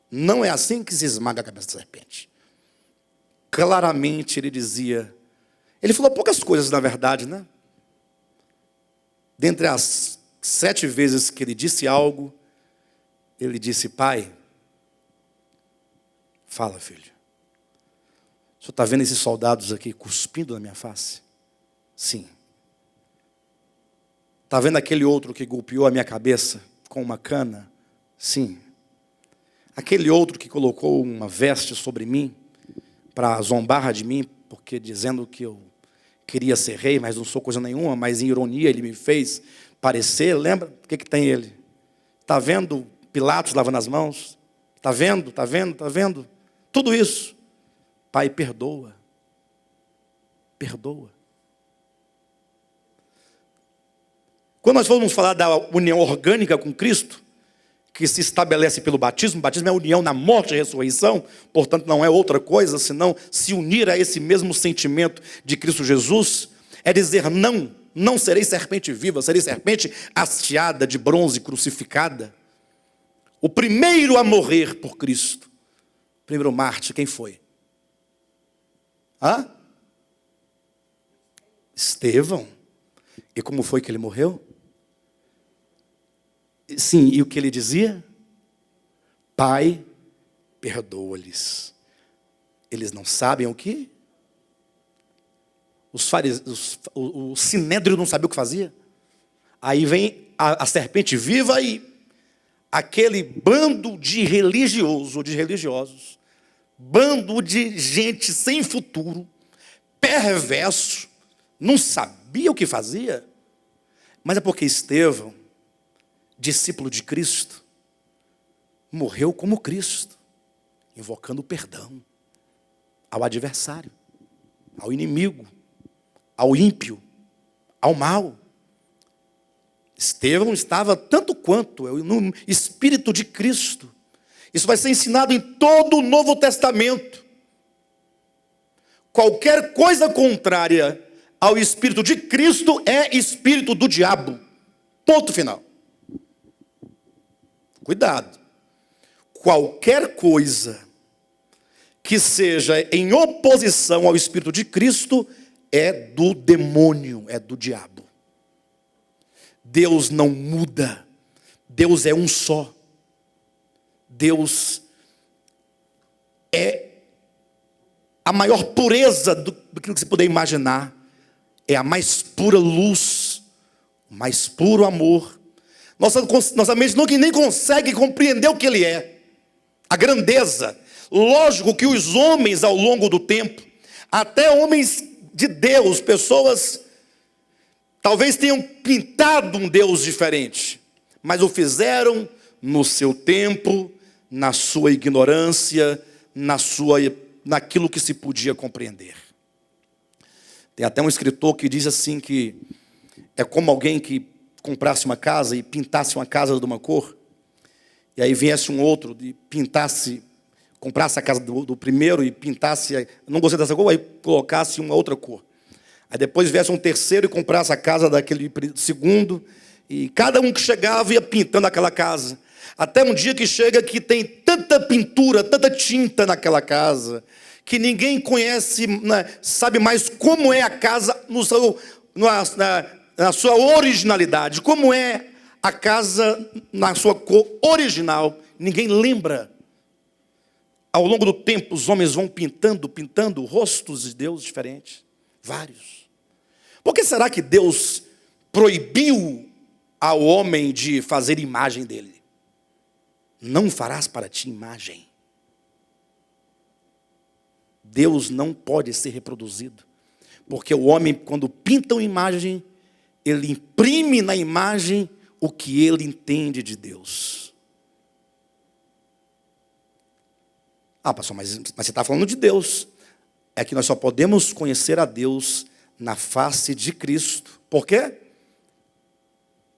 Não é assim que se esmaga a cabeça da serpente. Claramente ele dizia, ele falou poucas coisas na verdade, né? Dentre as 7 vezes que ele disse algo, ele disse, Pai, fala, filho. O senhor está vendo esses soldados aqui cuspindo na minha face? Sim. Está vendo aquele outro que golpeou a minha cabeça com uma cana? Sim. Aquele outro que colocou uma veste sobre mim para zombar de mim, porque dizendo que eu queria ser rei, mas não sou coisa nenhuma, mas em ironia ele me fez parecer, lembra? O que tem ele? Está vendo Pilatos lavando as mãos? Está vendo? Está vendo? Está vendo? Tudo isso. Pai, perdoa. Perdoa. Quando nós formos falar da união orgânica com Cristo, que se estabelece pelo batismo, o batismo é a união na morte e ressurreição, portanto não é outra coisa, senão se unir a esse mesmo sentimento de Cristo Jesus, é dizer não serei serpente viva, serei serpente hasteada de bronze crucificada. O primeiro a morrer por Cristo. O primeiro mártir, quem foi? Estevão. E como foi que ele morreu? Sim, e o que ele dizia? Pai, perdoa-lhes. Eles não sabem o que? O sinédrio não sabia o que fazia? Aí vem a serpente viva e aquele bando de religiosos, bando de gente sem futuro, perverso, não sabia o que fazia. Mas é porque Estevão, discípulo de Cristo, morreu como Cristo, invocando perdão ao adversário, ao inimigo, ao ímpio, ao mal. Estevão estava tanto quanto no Espírito de Cristo. Isso vai ser ensinado em todo o Novo Testamento. Qualquer coisa contrária ao Espírito de Cristo é espírito do diabo. Ponto final. Cuidado. Qualquer coisa que seja em oposição ao Espírito de Cristo é do demônio, é do diabo. Deus não muda. Deus é um só. Deus é a maior pureza do que você puder imaginar. É a mais pura luz, o mais puro amor. Nossa mente nunca nem consegue compreender o que Ele é. A grandeza. Lógico que os homens ao longo do tempo, até homens de Deus, pessoas talvez tenham pintado um Deus diferente, mas o fizeram no seu tempo, na sua ignorância, naquilo que se podia compreender. Tem até um escritor que diz assim que é como alguém que comprasse uma casa e pintasse uma casa de uma cor, e aí viesse um outro e comprasse a casa do primeiro e pintasse, não gostei dessa cor, aí colocasse uma outra cor. Aí depois viesse um terceiro e comprasse a casa daquele segundo, e cada um que chegava ia pintando aquela casa. Até um dia que chega que tem tanta pintura, tanta tinta naquela casa, que ninguém conhece, sabe mais como é a casa na sua originalidade. Como é a casa na sua cor original. Ninguém lembra. Ao longo do tempo, os homens vão pintando rostos de Deus diferentes. Vários. Por que será que Deus proibiu ao homem de fazer imagem dele? Não farás para ti imagem. Deus não pode ser reproduzido. Porque o homem, quando pinta uma imagem, ele imprime na imagem o que ele entende de Deus. Pastor, mas você está falando de Deus. É que nós só podemos conhecer a Deus na face de Cristo. Por quê?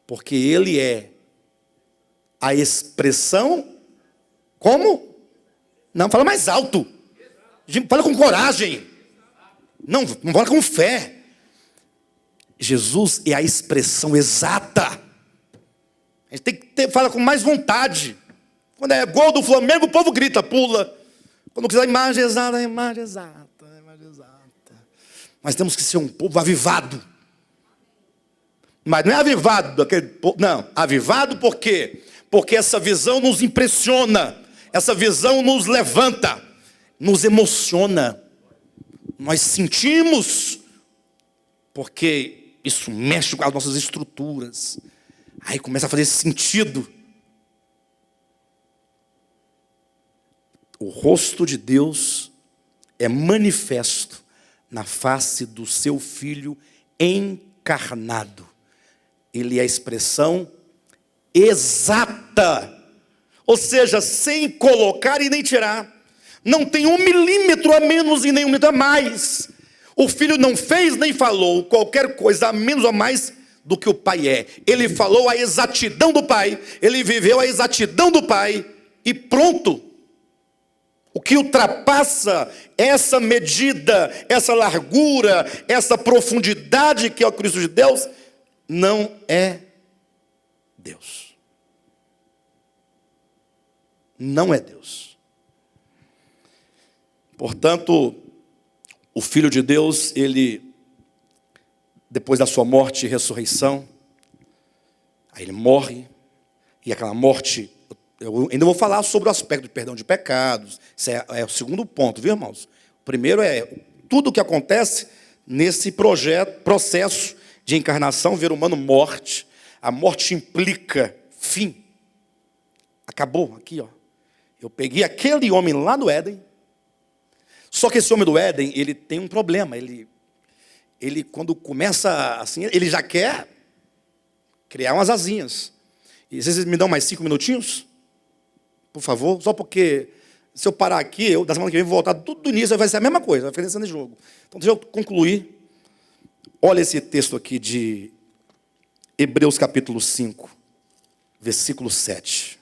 Porque Ele é a expressão, como? Não, fala mais alto. Fala com coragem. Não fala com fé. Jesus é a expressão exata. A gente tem que falar com mais vontade. Quando é gol do Flamengo, o povo grita, pula. Quando quiser a imagem exata, a imagem exata. Mas temos que ser um povo avivado. Mas não é avivado daquele povo, não. Avivado por quê? Porque essa visão nos impressiona. Essa visão nos levanta. Nos emociona. Nós sentimos. Porque isso mexe com as nossas estruturas. Aí começa a fazer sentido. O rosto de Deus é manifesto na face do seu Filho encarnado. Ele é a expressão exata. Ou seja, sem colocar e nem tirar. Não tem 1 milímetro a menos e nem 1 milímetro a mais. O Filho não fez nem falou qualquer coisa a menos ou a mais do que o Pai é. Ele falou a exatidão do Pai. Ele viveu a exatidão do Pai. E pronto. O que ultrapassa essa medida, essa largura, essa profundidade que é o Cristo de Deus, não é Deus. não é Deus. Portanto, o Filho de Deus, ele, depois da sua morte e ressurreição, aí ele morre, e aquela morte, eu ainda vou falar sobre o aspecto de perdão de pecados, isso é o segundo ponto, viu, irmãos? O primeiro é tudo o que acontece nesse processo de encarnação, ver humano, morte. A morte implica fim. Acabou aqui, ó. Eu peguei aquele homem lá do Éden, só que esse homem do Éden, ele tem um problema, ele quando começa assim, ele já quer criar umas asinhas. E vocês me dão mais 5 minutinhos? Por favor, só porque se eu parar aqui, da semana que vem vou voltar tudo do início, vai ser a mesma coisa, vai ficar nesse jogo. Então deixa eu concluir. Olha esse texto aqui de Hebreus capítulo 5, versículo 7.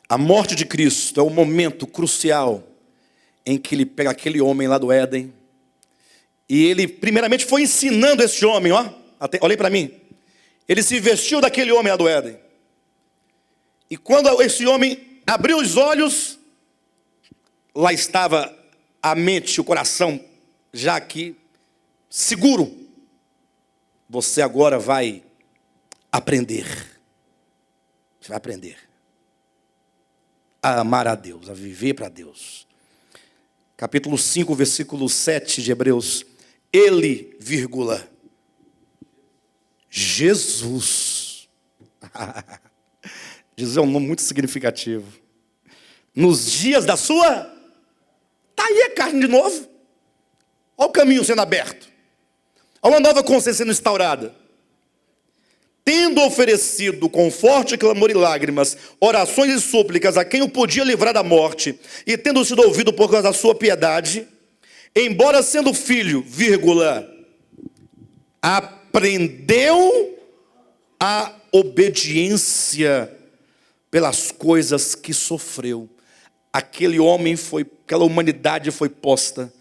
A morte de Cristo é o momento crucial em que ele pega aquele homem lá do Éden, e ele primeiramente foi ensinando esse homem, ó, olhem para mim, ele se vestiu daquele homem lá do Éden, e quando esse homem abriu os olhos, lá estava a mente, o coração, já aqui, seguro, você agora vai aprender, você vai aprender a amar a Deus, a viver para Deus. Capítulo 5, versículo 7 de Hebreus. Ele, vírgula, Jesus. Jesus é um nome muito significativo. Nos dias da sua... Está aí a carne de novo. Olha o caminho sendo aberto. Olha uma nova consciência sendo instaurada. Tendo oferecido com forte clamor e lágrimas, orações e súplicas a quem o podia livrar da morte, e tendo sido ouvido por causa da sua piedade, embora sendo filho, vírgula, aprendeu a obediência pelas coisas que sofreu. Aquele homem aquela humanidade foi posta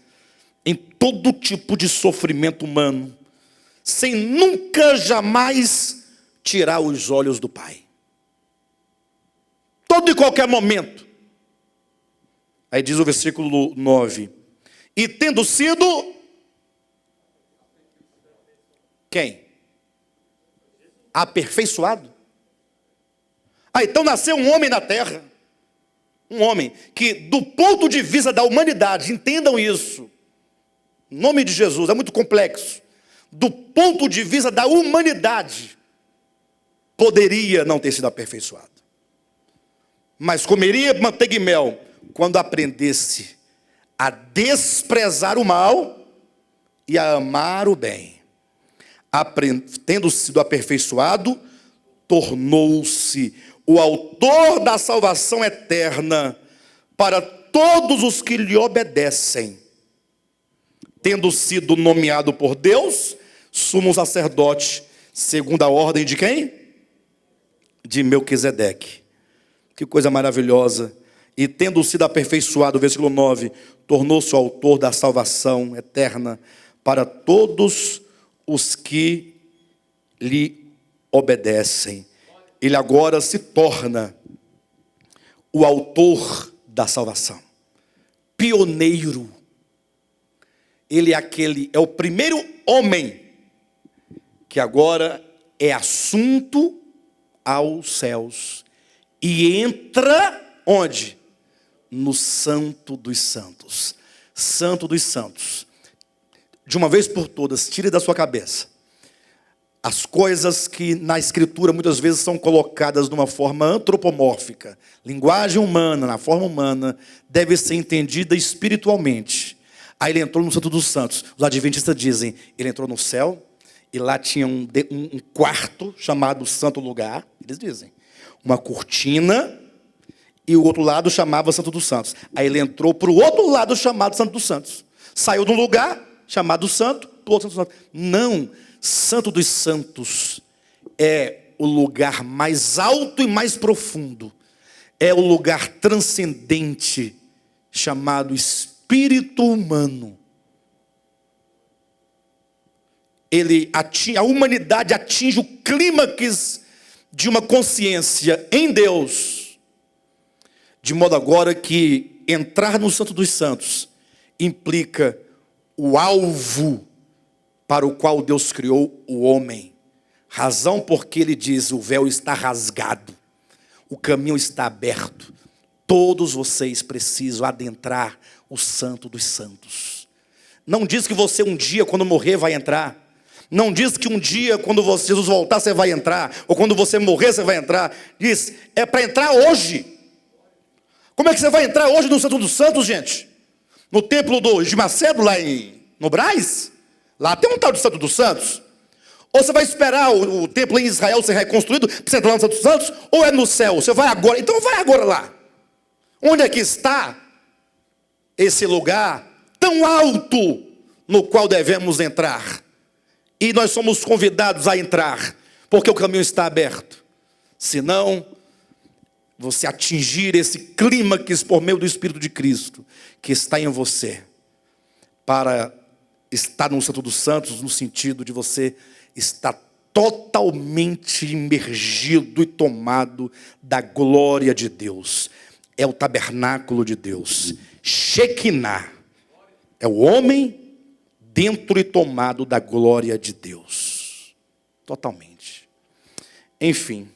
em todo tipo de sofrimento humano, sem nunca, jamais tirar os olhos do Pai. Todo e qualquer momento. Aí diz o versículo 9. E tendo sido... Quem? Aperfeiçoado. Então nasceu um homem na terra. Um homem que, do ponto de vista da humanidade, entendam isso. Em nome de Jesus, é muito complexo. Do ponto de vista da humanidade, poderia não ter sido aperfeiçoado. Mas comeria manteiga e mel quando aprendesse a desprezar o mal e a amar o bem. Tendo sido aperfeiçoado, tornou-se o autor da salvação eterna para todos os que lhe obedecem. Tendo sido nomeado por Deus, sumo sacerdote, segundo a ordem de quem? De Melquisedeque. Que coisa maravilhosa. E tendo sido aperfeiçoado, versículo 9, tornou-se o autor da salvação eterna para todos os que lhe obedecem. Ele agora se torna o autor da salvação. Pioneiro. Ele é o primeiro homem que agora é assunto aos céus e entra onde? No Santo dos Santos. Santo dos Santos. De uma vez por todas, tire da sua cabeça as coisas que na Escritura muitas vezes são colocadas de uma forma antropomórfica. Linguagem humana, na forma humana, deve ser entendida espiritualmente. Aí ele entrou no Santo dos Santos. Os adventistas dizem, ele entrou no céu, e lá tinha um quarto chamado Santo Lugar, eles dizem. Uma cortina, e o outro lado chamava Santo dos Santos. Aí ele entrou para o outro lado chamado Santo dos Santos. Saiu de um lugar chamado Santo, para o outro Santo dos Santos. Não, Santo dos Santos é o lugar mais alto e mais profundo. É o lugar transcendente, chamado espírito humano. A humanidade atinge o clímax de uma consciência em Deus. De modo agora que entrar no Santo dos Santos implica o alvo para o qual Deus criou o homem. Razão porque ele diz: o véu está rasgado, o caminho está aberto. Todos vocês precisam adentrar o Santo dos Santos. Não diz que você um dia, quando morrer, vai entrar. Não diz que um dia, quando Jesus voltar, você vai entrar. Ou quando você morrer, você vai entrar. Diz, é para entrar hoje. Como é que você vai entrar hoje no Santo dos Santos, gente? No templo de Macedo, lá no Brás? Lá tem um tal de Santo dos Santos. Ou você vai esperar o templo em Israel ser reconstruído para você entrar no Santo dos Santos? Ou é no céu? Você vai agora? Então vai agora lá. Onde é que está esse lugar tão alto no qual devemos entrar? E nós somos convidados a entrar, porque o caminho está aberto. Senão, você atingir esse clímax por meio do Espírito de Cristo, que está em você, para estar no Santo dos Santos, no sentido de você estar totalmente imergido e tomado da glória de Deus. É o tabernáculo de Deus. Shekinah é o homem dentro e tomado da glória de Deus. Totalmente. Enfim.